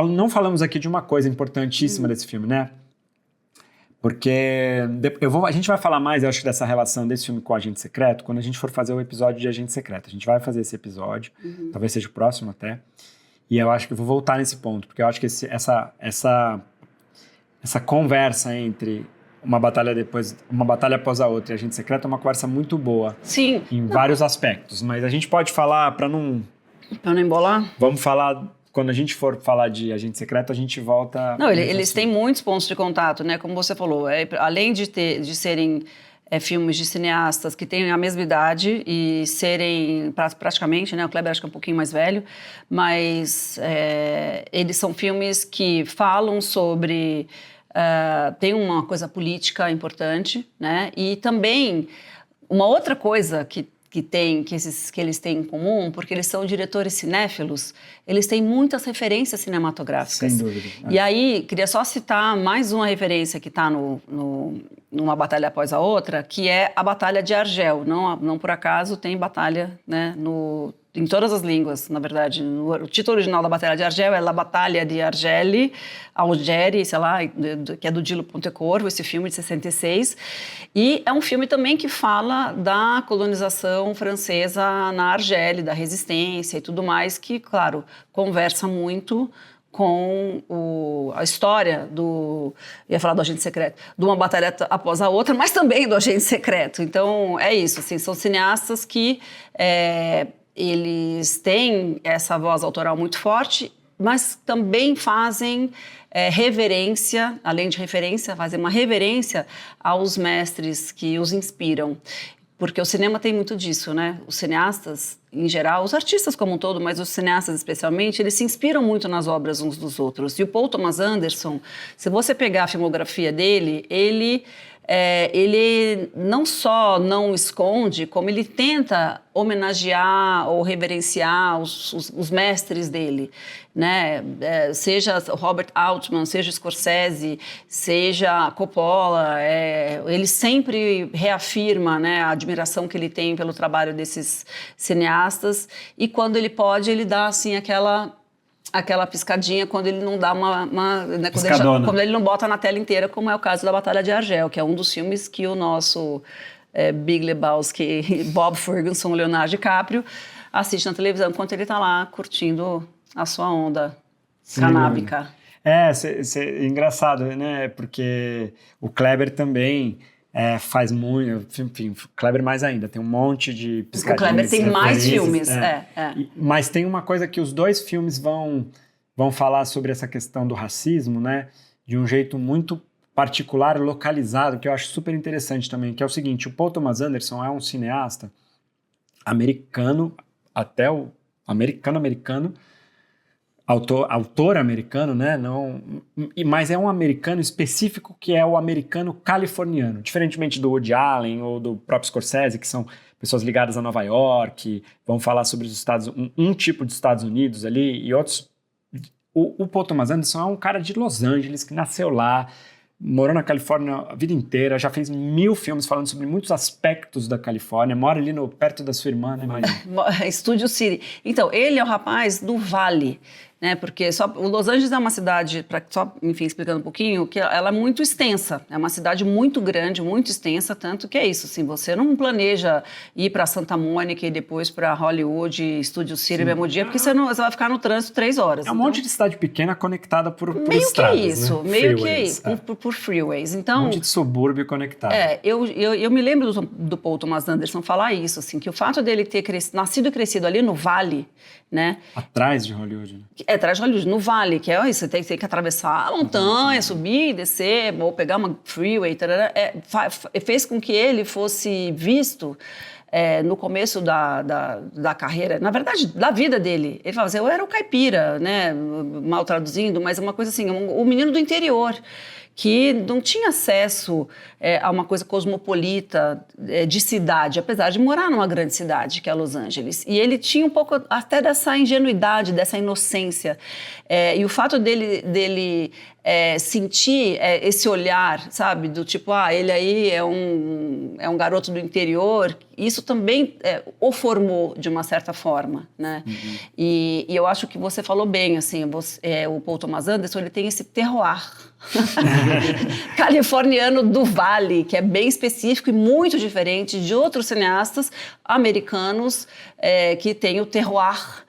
não falamos aqui de uma coisa importantíssima desse filme, né? Porque a gente vai falar mais, eu acho, dessa relação desse filme com o Agente Secreto quando a gente for fazer o episódio de Agente Secreto. A gente vai fazer esse episódio, talvez seja o próximo até, e eu acho que eu vou voltar nesse ponto, porque eu acho que essa conversa entre uma batalha após a outra e Agente Secreto é uma conversa muito boa. Sim. Em vários aspectos, mas a gente pode falar, para não embolar? Vamos falar... Quando a gente for falar de Agente Secreto, a gente volta... Não, eles têm muitos pontos de contato, né? Como você falou, além de serem filmes de cineastas que têm a mesma idade e serem praticamente, né, o Kleber acho que é um pouquinho mais velho, mas eles são filmes que falam sobre... tem uma coisa política importante, né? E também uma outra coisa que eles têm em comum, porque eles são diretores cinéfilos, eles têm muitas referências cinematográficas. Sem dúvida. E aí, queria só citar mais uma referência que está numa batalha após a outra, que é a Batalha de Argel. Não por acaso tem batalha, né, em todas as línguas, na verdade. O título original da Batalha de Argel é La Batalha de Argeli, Algeri, sei lá, que é do Dilo Pontecorvo, esse filme de 66. E é um filme também que fala da colonização francesa na Argélia, da resistência e tudo mais, que, claro, conversa muito com a história ia falar do agente secreto, de uma batalha após a outra, mas também do agente secreto. Então, é isso, assim, são cineastas que eles têm essa voz autoral muito forte, mas também fazem reverência, além de referência, fazem uma reverência aos mestres que os inspiram. Porque o cinema tem muito disso, né? Os cineastas, em geral, os artistas como um todo, mas os cineastas especialmente, eles se inspiram muito nas obras uns dos outros. E o Paul Thomas Anderson, se você pegar a filmografia dele, ele não só não esconde, como ele tenta homenagear ou reverenciar os mestres dele, né? Seja Robert Altman, seja Scorsese, seja Coppola, ele sempre reafirma, né, a admiração que ele tem pelo trabalho desses cineastas, e quando ele pode, ele dá assim aquela piscadinha quando ele não dá né, quando ele não bota na tela inteira, como é o caso da Batalha de Argel, que é um dos filmes que o nosso Big Lebowski, Bob Ferguson, Leonardo DiCaprio assiste na televisão enquanto ele está lá curtindo a sua onda canábica. Engraçado, né? Porque o Kleber também faz muito, enfim, o Kleber mais ainda, tem um monte de piscadinhas. O Kleber tem mais filmes, Mas tem uma coisa que os dois filmes vão falar sobre essa questão do racismo, né? De um jeito muito particular, localizado, que eu acho super interessante também, que é o seguinte: o Paul Thomas Anderson é um cineasta americano, até o americano, autor americano, né? Mas é um americano específico, que é o americano californiano, diferentemente do Woody Allen ou do próprio Scorsese, que são pessoas ligadas a Nova York, vão falar sobre os um tipo de Estados Unidos ali, e outros. O Paul Thomas Anderson é um cara de Los Angeles, que nasceu lá, morou na Califórnia a vida inteira, já fez 1000 filmes falando sobre muitos aspectos da Califórnia, mora ali perto da sua irmã, né, Maria? Studio City. Então, ele é o rapaz do Vale, né? Porque o Los Angeles é uma cidade, enfim, explicando um pouquinho, que ela é muito extensa. É uma cidade muito grande, muito extensa, tanto que é isso, assim, você não planeja ir para Santa Mônica e depois para Hollywood, Studio City no mesmo dia, porque você vai ficar no trânsito 3 horas. É um monte de cidade pequena conectada por Meio estradas, que isso, né? meio freeways, que por freeways. Então, um monte de subúrbio conectado. Eu me lembro do Paul Thomas Anderson falar isso, assim, que o fato dele ter nascido e crescido ali no Vale, né? Atrás de Hollywood, né? Atrás de Hollywood, no Vale, que você tem que atravessar a montanha, subir, descer, ou pegar uma freeway, fez com que ele fosse visto no começo da carreira, na verdade, da vida dele. Ele falava assim, eu era o caipira, né? Mal traduzindo, mas é uma coisa assim, o menino do interior, que não tinha acesso a uma coisa cosmopolita de cidade, apesar de morar numa grande cidade, que é Los Angeles. E ele tinha um pouco até dessa ingenuidade, dessa inocência. E o fato dele sentir esse olhar, sabe, do tipo, ele aí é um garoto do interior, isso também o formou de uma certa forma, né? Uhum. E eu acho que você falou bem, assim, o Paul Thomas Anderson, ele tem esse terroir californiano do Vale, que é bem específico e muito diferente de outros cineastas americanos que têm o terroir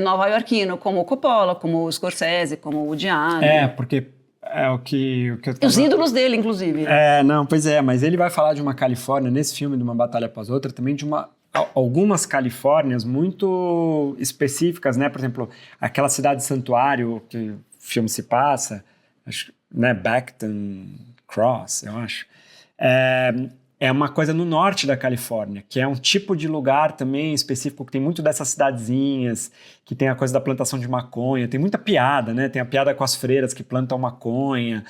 nova-iorquino, como o Coppola, como o Scorsese, como o Woody Allen. Porque é o que os ídolos dele, inclusive. Mas ele vai falar de uma Califórnia, nesse filme, de Uma Batalha Após Outra, também de algumas Califórnias muito específicas, né? Por exemplo, aquela cidade santuário que o filme se passa, acho, né? Beckton Cross, eu acho. é uma coisa no norte da Califórnia, que é um tipo de lugar também específico, que tem muito dessas cidadezinhas, que tem a coisa da plantação de maconha, tem muita piada, né? Tem a piada com as freiras que plantam maconha,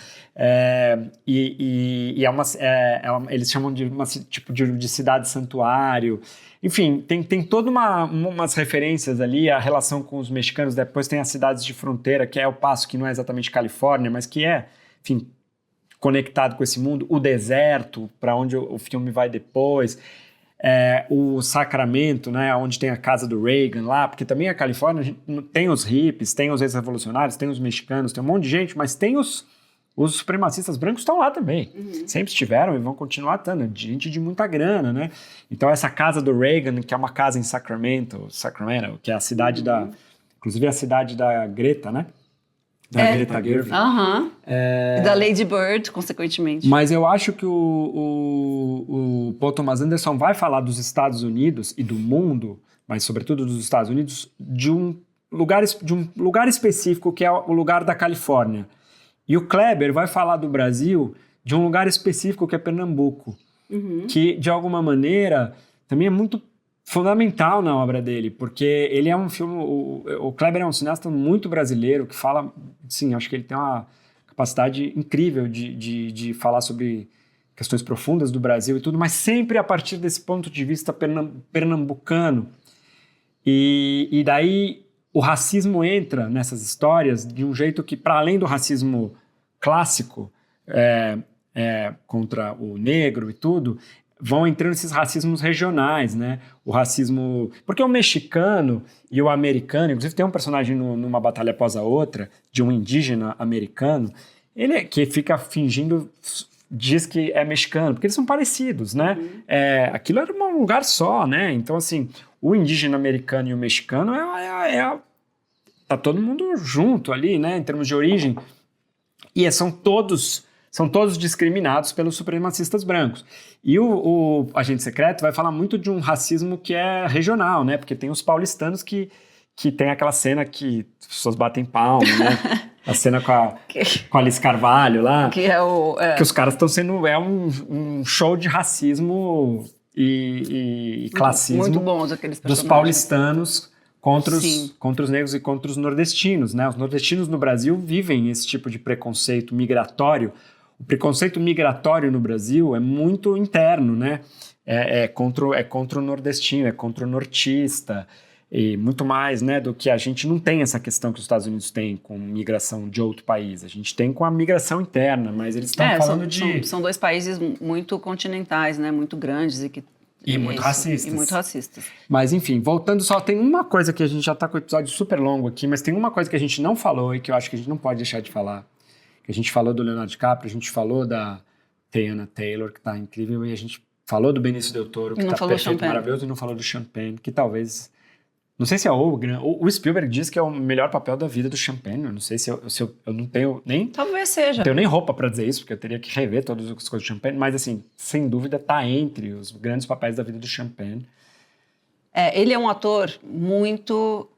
eles chamam de tipo de cidade santuário. Enfim, tem todas umas referências ali, a relação com os mexicanos, depois tem as cidades de fronteira, que é El Paso, que não é exatamente Califórnia, mas que é, enfim, conectado com esse mundo, o deserto, para onde o filme vai depois, o Sacramento, né, onde tem a casa do Reagan lá, porque também a Califórnia a gente tem os hippies, tem os ex-revolucionários, tem os mexicanos, tem um monte de gente, mas tem os supremacistas brancos estão lá também. Sempre estiveram e vão continuar estando, gente de muita grana, né? Então essa casa do Reagan, que é uma casa em Sacramento, que é a cidade inclusive é a cidade da Greta, né? Greta Gerwig. E da Lady Bird, consequentemente. Mas eu acho que o Paul Thomas Anderson vai falar dos Estados Unidos e do mundo, mas sobretudo dos Estados Unidos, de um lugar específico, que é o lugar da Califórnia. E o Kleber vai falar do Brasil de um lugar específico, que é Pernambuco, que, de alguma maneira, também é muito fundamental na obra dele, porque ele é um filme... O Kleber é um cineasta muito brasileiro, que fala... Sim, acho que ele tem uma capacidade incrível de falar sobre questões profundas do Brasil e tudo, mas sempre a partir desse ponto de vista pernambucano. E daí o racismo entra nessas histórias de um jeito que, para além do racismo clássico, contra o negro e tudo, vão entrando esses racismos regionais, né? O racismo... Porque o mexicano e o americano, inclusive tem um personagem numa batalha após a outra, de um indígena americano, que fica fingindo, diz que é mexicano, porque eles são parecidos, né? Aquilo era um lugar só, né? Então, assim, o indígena americano e o mexicano tá todo mundo junto ali, né? Em termos de origem. E são todos discriminados pelos supremacistas brancos. E o Agente Secreto vai falar muito de um racismo que é regional, né? Porque tem os paulistanos que tem aquela cena que as pessoas batem palma, né? A cena com a Alice Carvalho lá. Que os caras estão sendo... É um show de racismo e classismo muito bons aqueles personagens. Dos paulistanos contra os negros e contra os nordestinos, né? Os nordestinos no Brasil vivem esse tipo de preconceito migratório. O preconceito migratório no Brasil é muito interno, né? É contra o nordestino, é contra o nortista, e muito mais, né, do que a gente não tem essa questão que os Estados Unidos têm com migração de outro país. A gente tem com a migração interna, mas eles estão falando São dois países muito continentais, né? Muito grandes e muito racistas. E muito racistas. Mas, enfim, voltando só, tem uma coisa que a gente já está com o episódio super longo aqui, mas tem uma coisa que a gente não falou e que eu acho que a gente não pode deixar de falar. A gente falou do Leonardo DiCaprio, a gente falou da Teyana Taylor, que tá incrível, e a gente falou do Benício Del Toro, que tá perfeito, maravilhoso, e não falou do Sean Penn, que talvez... Não sei se é o Spielberg diz que é o melhor papel da vida do Sean Penn, eu não sei se eu não tenho nem... Talvez seja. Não tenho nem roupa para dizer isso, porque eu teria que rever todas as coisas do Sean Penn, mas assim, sem dúvida tá entre os grandes papéis da vida do Sean Penn. Ele é um ator muito...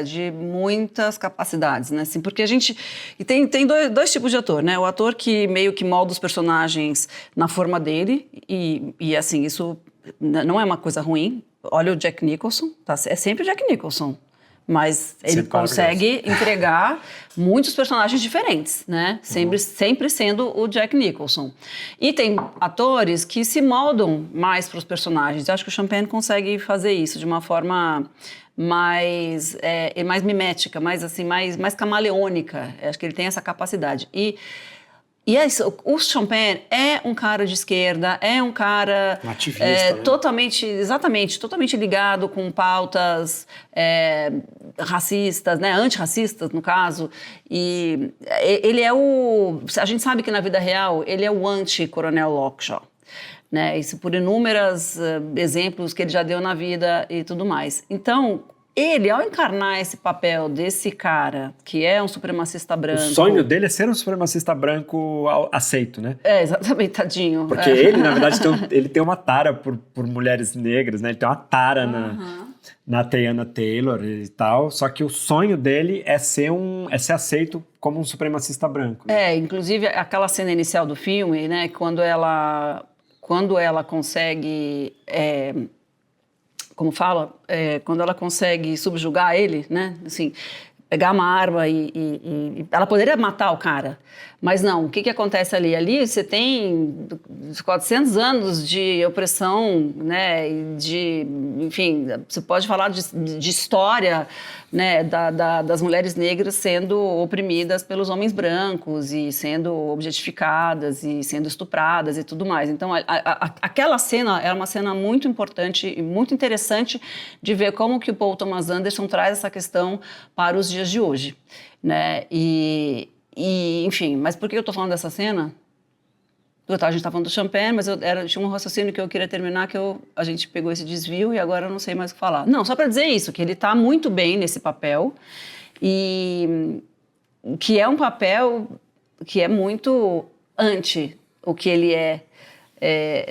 de muitas capacidades, né? Assim, porque a gente... E tem dois tipos de ator, né? O ator que meio que molda os personagens na forma dele e assim, isso não é uma coisa ruim. Olha o Jack Nicholson, tá? É sempre o Jack Nicholson, mas ele consegue entregar muitos personagens diferentes, né? Sempre sendo o Jack Nicholson. E tem atores que se moldam mais para os personagens. Eu acho que o Sean Penn consegue fazer isso de uma forma mais mimética, mais camaleônica. Eu acho que ele tem essa capacidade. E o Sean Penn é um cara de esquerda, é um cara ativista, né? totalmente ligado com pautas racistas, né, antirracistas, no caso. E ele é a gente sabe que na vida real ele é o anti-Coronel Lockjaw, né? Isso por inúmeros exemplos que ele já deu na vida e tudo mais. Então, ele, ao encarnar esse papel desse cara, que é um supremacista branco... O sonho dele é ser um supremacista branco aceito, né? Exatamente, tadinho. Porque ele, na verdade, ele tem uma tara por mulheres negras, né? Ele tem uma tara na Teyana Taylor e tal, só que o sonho dele é ser aceito como um supremacista branco. Inclusive, aquela cena inicial do filme, né? Quando quando ela consegue, como fala, quando ela consegue subjugar ele, né? Assim, pegar uma arma e ela poderia matar o cara, mas não. O que acontece ali? Ali você tem 400 anos de opressão, né? Enfim, você pode falar de história, né? Das mulheres negras sendo oprimidas pelos homens brancos e sendo objetificadas e sendo estupradas e tudo mais. Então, aquela cena era uma cena muito importante e muito interessante de ver como que o Paul Thomas Anderson traz essa questão para os dias de hoje, né? Enfim, mas por que eu estou falando dessa cena? A gente está falando do Champagne, mas tinha um raciocínio que eu queria terminar, a gente pegou esse desvio e agora eu não sei mais o que falar. Não, só para dizer isso, que ele está muito bem nesse papel e que é um papel que é muito anti o que ele é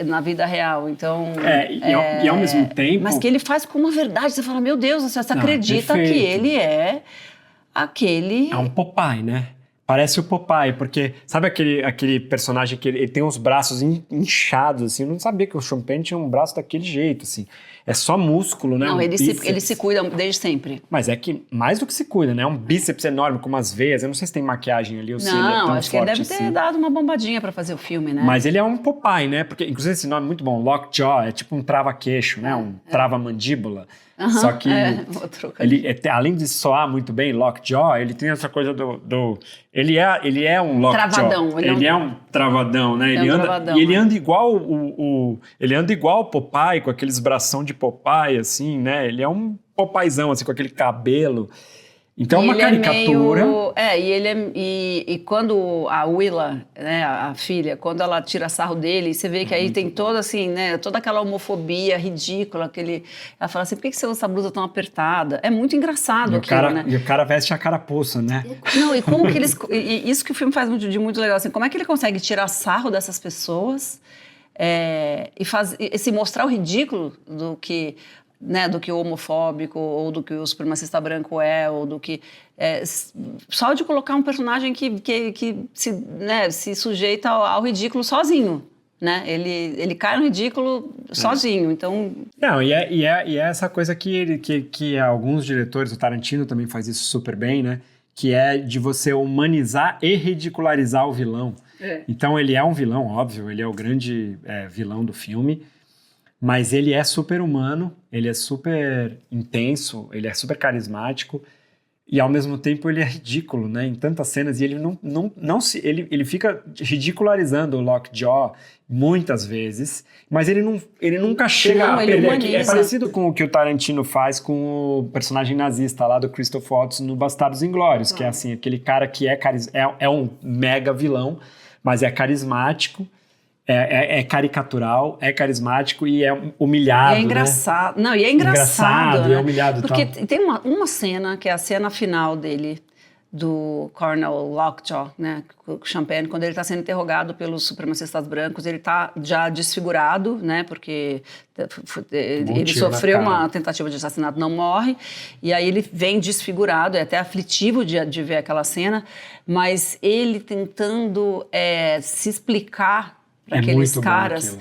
na vida real. Então, e ao mesmo tempo... Mas que ele faz com uma verdade. Você fala, meu Deus, você acredita perfeito. que ele é aquele... É um Popeye, né? Parece o Popeye, porque sabe aquele personagem que ele tem os braços inchados, assim? Eu não sabia que o Champagne tinha um braço daquele jeito, assim. É só músculo, né? Não, ele se cuida desde sempre. Mas é que mais do que se cuida, né? É um bíceps enorme com umas veias. Eu não sei se tem maquiagem ali ou se ele é Não, tão acho que ele forte deve ter assim. dado uma bombadinha pra fazer o filme, né? Mas ele é um Popeye, né? Porque, inclusive, esse nome é muito bom. Lockjaw é tipo um trava-queixo, né? Um trava-mandíbula. Só que além de soar muito bem, Lockjaw, ele tem essa coisa do ele é um Lockjaw. Travadão. Ele é um travadão, né? Ele anda, travadão, ele anda igual ele anda igual o Popeye, com aqueles bração de Popeye, assim, né? Ele é um Popeyezão, assim, com aquele cabelo. Então é uma caricatura. E quando a Willa, né, a filha, quando ela tira sarro dele, você vê que aí tem toda assim, né, toda aquela homofobia ridícula, ela fala assim, por que você usa essa blusa tão apertada? É muito engraçado aquilo, né? E o cara veste a carapuça, né? Não, e como que eles... isso que o filme faz de muito legal, assim, como é que ele consegue tirar sarro dessas pessoas e se mostrar o ridículo do que o homofóbico, ou do que o supremacista branco ou do que... só de colocar um personagem que se sujeita ao ridículo sozinho, né? Ele cai no ridículo sozinho, então... Não, e é essa coisa que alguns diretores, o Tarantino também faz isso super bem, né? Que é de você humanizar e ridicularizar o vilão. Então ele é um vilão, óbvio, ele é o grande vilão do filme, mas ele é super humano, ele é super intenso, ele é super carismático e ao mesmo tempo ele é ridículo, né? Em tantas cenas, e ele ele fica ridicularizando o Lockjaw muitas vezes, mas ele nunca chega a perder. É parecido com o que o Tarantino faz com o personagem nazista lá do Christoph Waltz no Bastardos Inglórios, que é assim, aquele cara que é um mega vilão, mas é carismático. É caricatural, é carismático e é humilhado, é engraçado. Né? Não, e é engraçado, né? É humilhado. porque tem uma cena, que é a cena final dele, do Colonel Lockjaw, né? O Champagne, quando ele está sendo interrogado pelos supremacistas brancos, ele está já desfigurado, né? Porque ele sofreu uma tentativa de assassinato, não morre, e aí ele vem desfigurado, é até aflitivo de ver aquela cena, mas ele tentando se explicar para aqueles caras.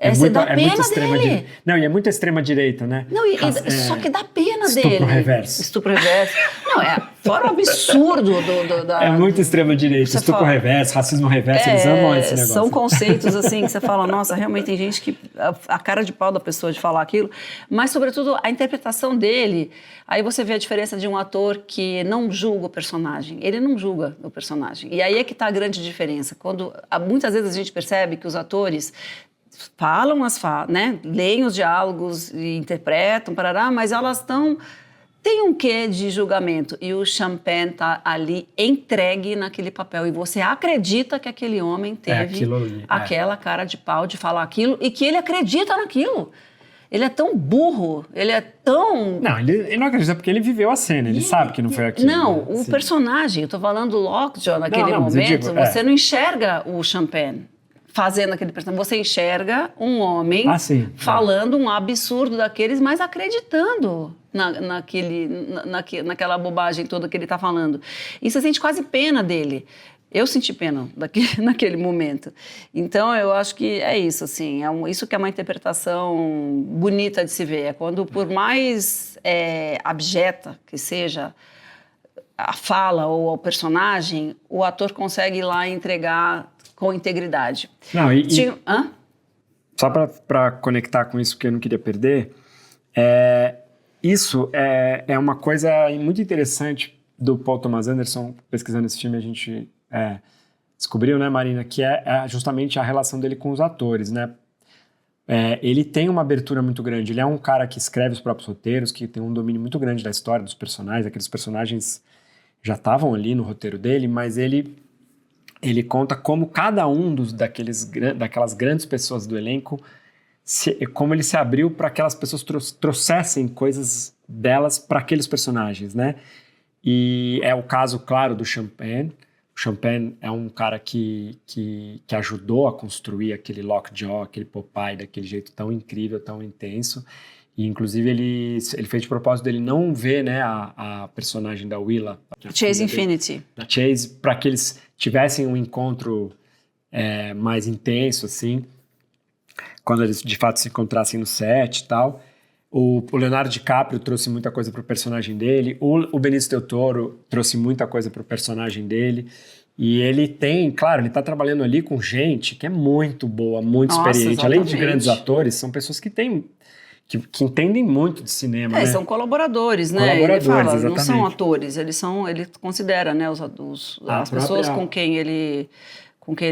Você dá pena dele. Não, e é muito extrema-direita, né? Não, só que dá pena estupro dele. Reverso. Estupro reverso. Não, fora o absurdo da... É muito extrema-direita. Estupro reverso, racismo reverso, eles amam esse negócio. São conceitos, assim, que você fala, nossa, realmente tem gente que... A cara de pau da pessoa de falar aquilo. Mas, sobretudo, a interpretação dele... Aí você vê a diferença de um ator que não julga o personagem. Ele não julga o personagem. E aí é que está a grande diferença. Muitas vezes a gente percebe que os atores... falam né? Leem os diálogos e interpretam, mas elas têm um quê de julgamento. E o Champagne está ali entregue naquele papel. E você acredita que aquele homem teve aquela cara de pau de falar aquilo e que ele acredita naquilo. Ele é tão burro, ele é tão... Não, ele não acredita porque ele viveu a cena, ele sabe que não foi aquilo. Não, o personagem, eu estou falando do Lockjaw naquele momento, você não enxerga o Champagne fazendo aquele personagem. Você enxerga um homem falando um absurdo daqueles, mas acreditando naquela bobagem toda que ele está falando. E você sente quase pena dele. Eu senti pena naquele momento. Então, eu acho que é isso, assim, isso que é uma interpretação bonita de se ver. É quando, por mais abjeta que seja a fala ou o personagem, o ator consegue ir lá entregar com integridade. Não, só para conectar com isso que eu não queria perder, isso é uma coisa muito interessante do Paul Thomas Anderson. Pesquisando esse filme, a gente descobriu, né, Marina, que é justamente a relação dele com os atores, né? Ele tem uma abertura muito grande. Ele é um cara que escreve os próprios roteiros, que tem um domínio muito grande da história, dos personagens. Aqueles personagens já estavam ali no roteiro dele, mas ele conta como cada um daquelas grandes pessoas do elenco, como ele se abriu para que aquelas pessoas trouxessem coisas delas para aqueles personagens, né? E é o caso, claro, do Champagne. O Champagne é um cara que ajudou a construir aquele Lockjaw, aquele Popeye, daquele jeito tão incrível, tão intenso. E, inclusive, ele fez de propósito dele não ver, né, a personagem da Willa. Chase Infinity. Da Chase, para que eles tivessem um encontro mais intenso, assim, quando eles, de fato, se encontrassem no set e tal. O Leonardo DiCaprio trouxe muita coisa pro personagem dele. O Benício Del Toro trouxe muita coisa pro personagem dele. E ele tem, claro, ele tá trabalhando ali com gente que é muito boa, muito experiente. Exatamente. Além de grandes atores, são pessoas que têm... Que entendem muito de cinema, né? São colaboradores, né? Colaboradores, ele fala, exatamente. não são atores, ele considera, né, as pessoas com quem ele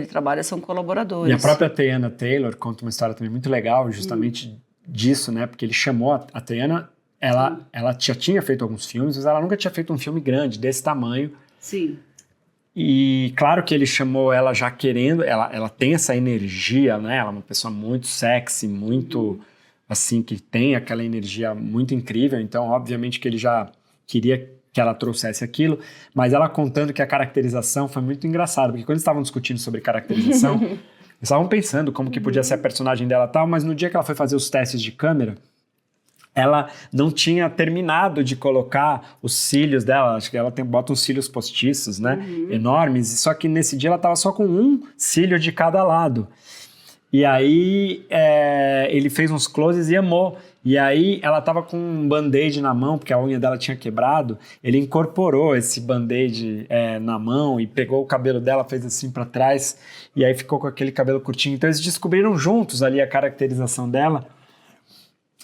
trabalha são colaboradores. E a própria Teyana Taylor conta uma história também muito legal, justamente disso, né? Porque ele chamou a Teyana, ela já tinha feito alguns filmes, mas ela nunca tinha feito um filme grande, desse tamanho. Sim. E claro que ele chamou ela já querendo, ela tem essa energia, né? Ela é uma pessoa muito sexy, muito... assim, que tem aquela energia muito incrível, então obviamente que ele já queria que ela trouxesse aquilo, mas ela contando que a caracterização foi muito engraçado, porque quando eles estavam discutindo sobre caracterização, eles estavam pensando como que podia ser a personagem dela e tal, mas no dia que ela foi fazer os testes de câmera, ela não tinha terminado de colocar os cílios dela, acho que ela bota uns cílios postiços, né, enormes, só que nesse dia ela estava só com um cílio de cada lado. E aí ele fez uns closes e amou. E aí ela tava com um band-aid na mão, porque a unha dela tinha quebrado. Ele incorporou esse band-aid na mão e pegou o cabelo dela, fez assim pra trás. E aí ficou com aquele cabelo curtinho. Então eles descobriram juntos ali a caracterização dela.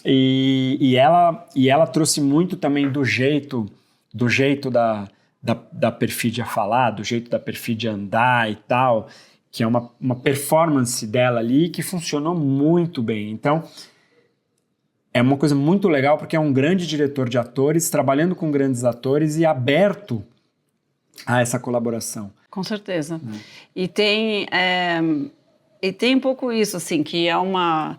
E ela trouxe muito também do jeito da perfídia falar, do jeito da perfídia andar e tal, que é uma performance dela ali que funcionou muito bem. Então, é uma coisa muito legal, porque é um grande diretor de atores, trabalhando com grandes atores e aberto a essa colaboração. Com certeza. E tem um pouco isso, assim, que é uma...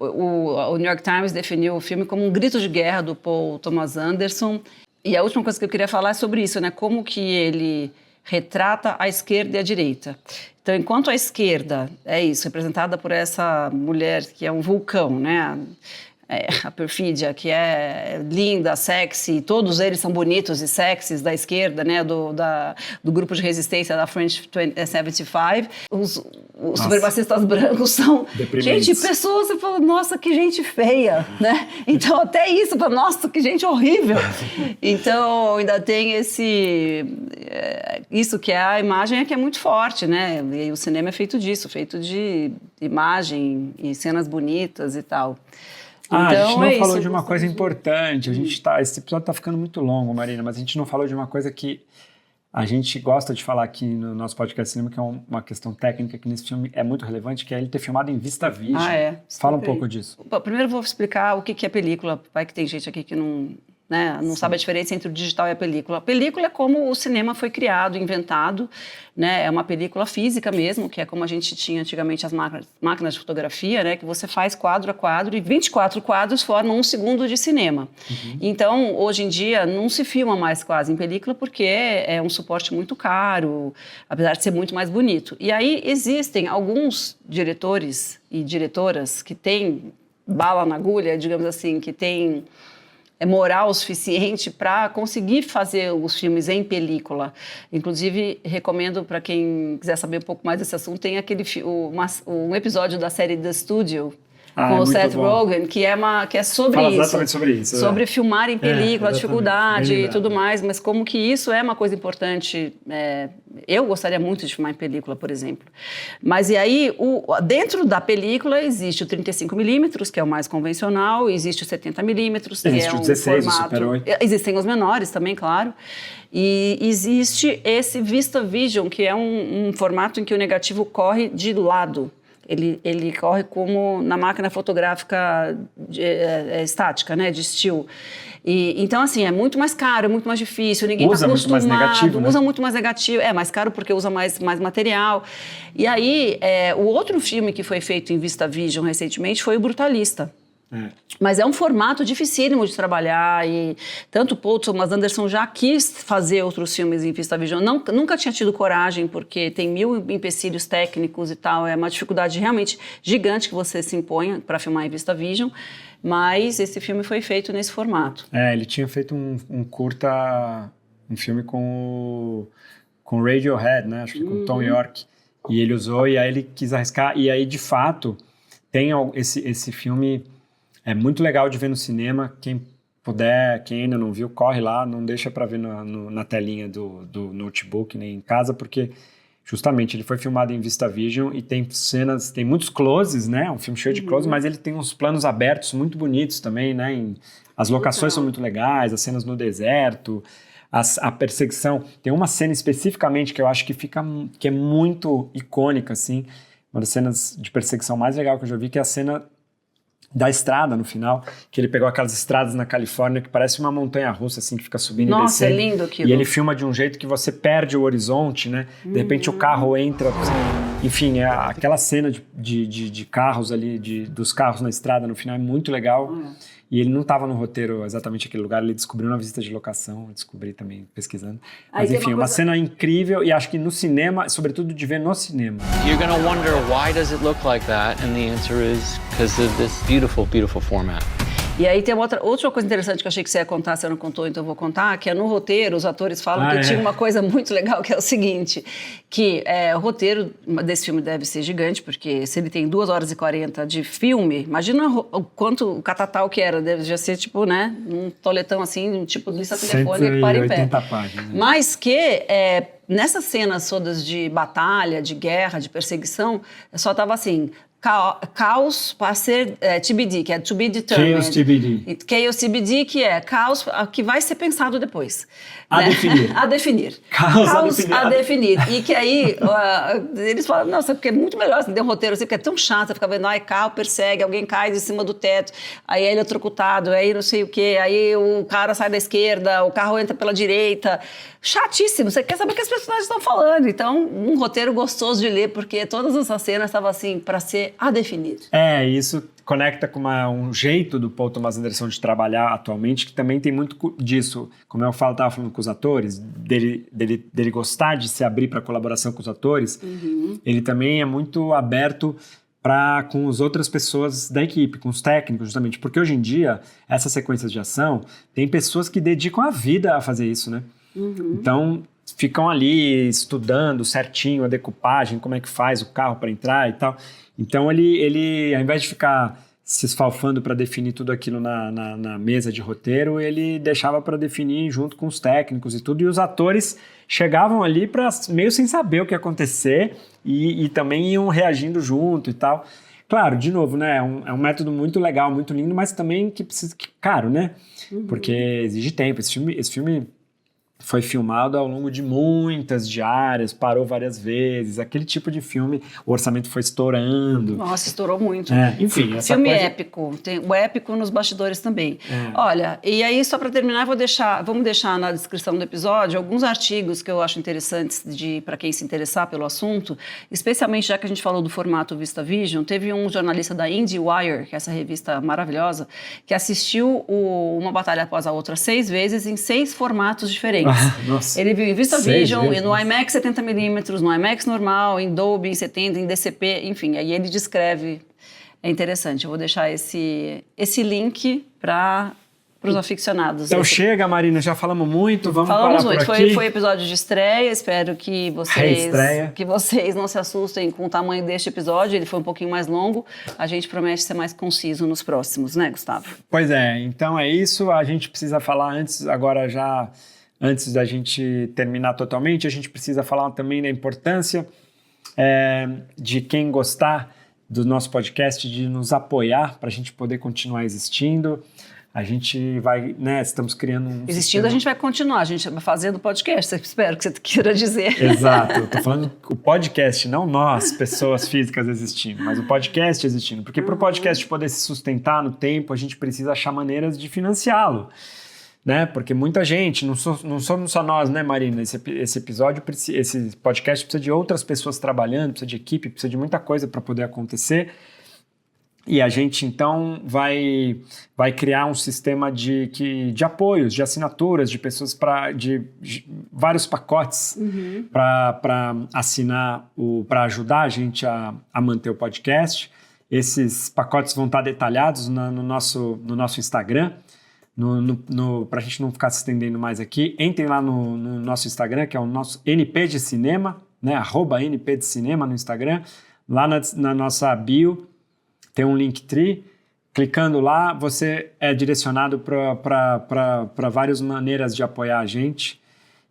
O New York Times definiu o filme como um grito de guerra do Paul Thomas Anderson. E a última coisa que eu queria falar é sobre isso, né? Como que ele retrata a esquerda e a direita. Então, enquanto a esquerda é isso, representada por essa mulher que é um vulcão, né? A perfídia, que é linda, sexy, todos eles são bonitos e sexys da esquerda, né? Do grupo de resistência da French 75. Os supremacistas brancos são, gente, pessoas, você fala, nossa, que gente feia, né? Então, até isso, nossa, que gente horrível. Então, ainda tem isso que é a imagem que é muito forte, né? E o cinema é feito disso, feito de imagem e cenas bonitas e tal. Então, a gente não falou isso, de uma coisa importante. Esse episódio está ficando muito longo, Marina, mas a gente não falou de uma coisa que a gente gosta de falar aqui no nosso podcast cinema, que é uma questão técnica que nesse filme é muito relevante, que é ele ter filmado em vista virgem. Fala um pouco disso. Primeiro eu vou explicar o que é película. Vai que tem gente aqui que não sabe a diferença entre o digital e a película. A película é como o cinema foi criado, inventado, né? É uma película física mesmo, que é como a gente tinha antigamente as máquinas de fotografia, né? Que você faz quadro a quadro e 24 quadros formam um segundo de cinema. Então, hoje em dia, não se filma mais quase em película porque é um suporte muito caro, apesar de ser muito mais bonito. E aí existem alguns diretores e diretoras que têm bala na agulha, digamos assim, que têm moral o suficiente para conseguir fazer os filmes em película. Inclusive, recomendo para quem quiser saber um pouco mais desse assunto, tem um episódio da série The Studio, com o Seth Rogen, que é sobre Fala isso. Exatamente sobre isso. Sobre filmar em película, a dificuldade e tudo mais. mais, mas como que isso é uma coisa importante. Eu gostaria muito de filmar em película, por exemplo. Mas e aí, dentro da película existe o 35mm, que é o mais convencional, existe o 70mm, que existe é o 16, formato... o Super 8. Existem os menores também, claro. E existe esse VistaVision, que é um formato em que o negativo corre de lado. Ele corre como na máquina fotográfica estática, né, de still. Então, assim, é muito mais caro, é muito mais difícil, ninguém está acostumado. Usa muito mais negativo, né? Usa muito mais negativo, é mais caro porque usa mais material. E aí, o outro filme que foi feito em VistaVision recentemente foi o Brutalista. Mas é um formato dificílimo de trabalhar e tanto Paul Thomas Anderson já quis fazer outros filmes em VistaVision, nunca tinha tido coragem porque tem 1000 empecilhos técnicos e tal, é uma dificuldade realmente gigante que você se impõe para filmar em VistaVision, mas esse filme foi feito nesse formato. Ele tinha feito um curta, um filme com Radiohead, né? Acho que com Tom York, e ele usou e aí ele quis arriscar e aí de fato tem esse filme. É muito legal de ver no cinema, quem puder, quem ainda não viu, corre lá, não deixa para ver na telinha do notebook nem em casa, porque justamente ele foi filmado em VistaVision e tem cenas, tem muitos closes, né? Um filme cheio de closes, mas ele tem uns planos abertos muito bonitos também, né? As locações são muito legais, as cenas no deserto, a perseguição. Tem uma cena especificamente que eu acho que é muito icônica, assim, uma das cenas de perseguição mais legal que eu já vi, que é a cena da estrada no final, que ele pegou aquelas estradas na Califórnia que parece uma montanha-russa, assim, que fica subindo e descendo. Nossa, é lindo aquilo. E ele filma de um jeito que você perde o horizonte, né? De repente o carro entra... Enfim, aquela cena de carros ali, dos carros na estrada no final é muito legal. E ele não estava no roteiro exatamente aquele lugar, ele descobriu na visita de locação, eu descobri também pesquisando. Mas enfim, uma cena incrível e acho que no cinema, sobretudo de ver no cinema. You're gonna wonder why does it look like that, and the answer is because of this beautiful, beautiful format. E aí tem outra coisa interessante que eu achei que você ia contar, você não contou, então eu vou contar, que é no roteiro, os atores falam que tinha uma coisa muito legal, que é o seguinte, que o roteiro desse filme deve ser gigante, porque se ele tem 2h40 de filme, imagina o catatal que era, deve já ser tipo, né, um toletão assim, tipo lista telefônica que para em pé. Páginas, né? Mas que... nessas cenas todas de batalha, de guerra, de perseguição, só tava assim... Caos para ser TBD, que é to be determined. Chaos TBD. Chaos TBD, que é caos que vai ser pensado depois. A definir. A definir. Caos a definir. E que aí eles falam, nossa, porque é muito melhor, assim, tem um roteiro assim, porque é tão chato, você fica vendo, carro persegue, alguém cai de cima do teto, aí é eletrocutado, aí não sei o quê, aí o cara sai da esquerda, o carro entra pela direita. Chatíssimo, você quer saber o que as personagens estão falando. Então, um roteiro gostoso de ler, porque todas essas cenas estavam assim, para ser a definir. Isso conecta com um jeito do Paul Thomas Anderson de trabalhar atualmente, que também tem muito disso, como eu estava falando com os atores, dele gostar de se abrir para colaboração com os atores, ele também é muito aberto com as outras pessoas da equipe, com os técnicos, justamente, porque hoje em dia, essas sequências de ação, tem pessoas que dedicam a vida a fazer isso, né? Então, ficam ali estudando certinho a decupagem, como é que faz o carro para entrar e tal. Então, ele ao invés de ficar se esfalfando para definir tudo aquilo na mesa de roteiro, ele deixava para definir junto com os técnicos e tudo. E os atores chegavam ali meio sem saber o que ia acontecer e também iam reagindo junto e tal. Claro, de novo, né? É um método muito legal, muito lindo, mas também que precisa... Caro, né? Porque exige tempo. Esse filme foi filmado ao longo de muitas diárias, parou várias vezes, aquele tipo de filme, o orçamento foi estourando. Nossa, estourou muito. Enfim, essa filme coisa... épico, tem o épico nos bastidores também. Olha, e aí só para terminar, vamos deixar na descrição do episódio alguns artigos que eu acho interessantes para quem se interessar pelo assunto, especialmente já que a gente falou do formato VistaVision, teve um jornalista da IndieWire, que é essa revista maravilhosa, que assistiu Uma Batalha Após a Outra 6 vezes em 6 formatos diferentes. Nossa. Ele viu em VistaVision, no IMAX 70mm, no IMAX normal, em Dolby, em 70, em DCP, enfim, aí ele descreve. É interessante, eu vou deixar esse link para para os aficionados. Então chega, Marina, já falamos muito, vamos Falamos parar muito, por aqui. foi episódio de estreia, espero que Reestreia. vocês não se assustem com o tamanho deste episódio, ele foi um pouquinho mais longo, a gente promete ser mais conciso nos próximos, né, Gustavo? Pois é, então é isso, a gente precisa falar antes da gente terminar totalmente, a gente precisa falar também da importância de quem gostar do nosso podcast, de nos apoiar para a gente poder continuar existindo. A gente vai, né, estamos criando um Existindo, sistema... a gente vai continuar, a gente vai fazendo podcast, espero que você queira dizer. Exato, eu tô falando o podcast, não nós, pessoas físicas existindo, mas o podcast existindo. Porque para o podcast poder se sustentar no tempo, a gente precisa achar maneiras de financiá-lo, né? Porque muita gente, não somos só nós, né, Marina? Esse podcast precisa de outras pessoas trabalhando, precisa de equipe, precisa de muita coisa para poder acontecer. E a gente, então, vai criar um sistema de apoios, de assinaturas, de pessoas de vários pacotes para assinar, para ajudar a gente a manter o podcast. Esses pacotes vão estar detalhados no nosso Instagram, para a gente não ficar se estendendo mais aqui. Entrem lá no nosso Instagram, que é o nosso NP de Cinema, né? @NP de Cinema no Instagram. Lá na nossa bio tem um Linktree, clicando lá você é direcionado para várias maneiras de apoiar a gente,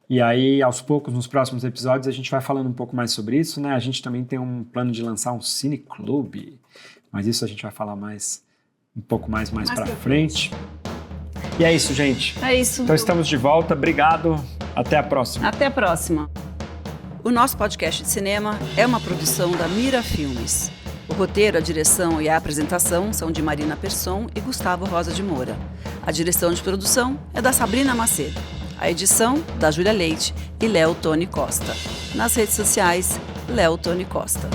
e aí aos poucos nos próximos episódios a gente vai falando um pouco mais sobre isso, né? A gente também tem um plano de lançar um cineclube, mas isso a gente vai falar um pouco mais para frente. E é isso, gente. É isso. Então estamos de volta, obrigado, até a próxima. Até a próxima. O nosso podcast de cinema é uma produção da Mira Filmes. O roteiro, a direção e a apresentação são de Marina Persson e Gustavo Rosa de Moura. A direção de produção é da Sabrina Macedo. A edição, da Júlia Leite e Léo Tony Costa. Nas redes sociais, Léo Tony Costa.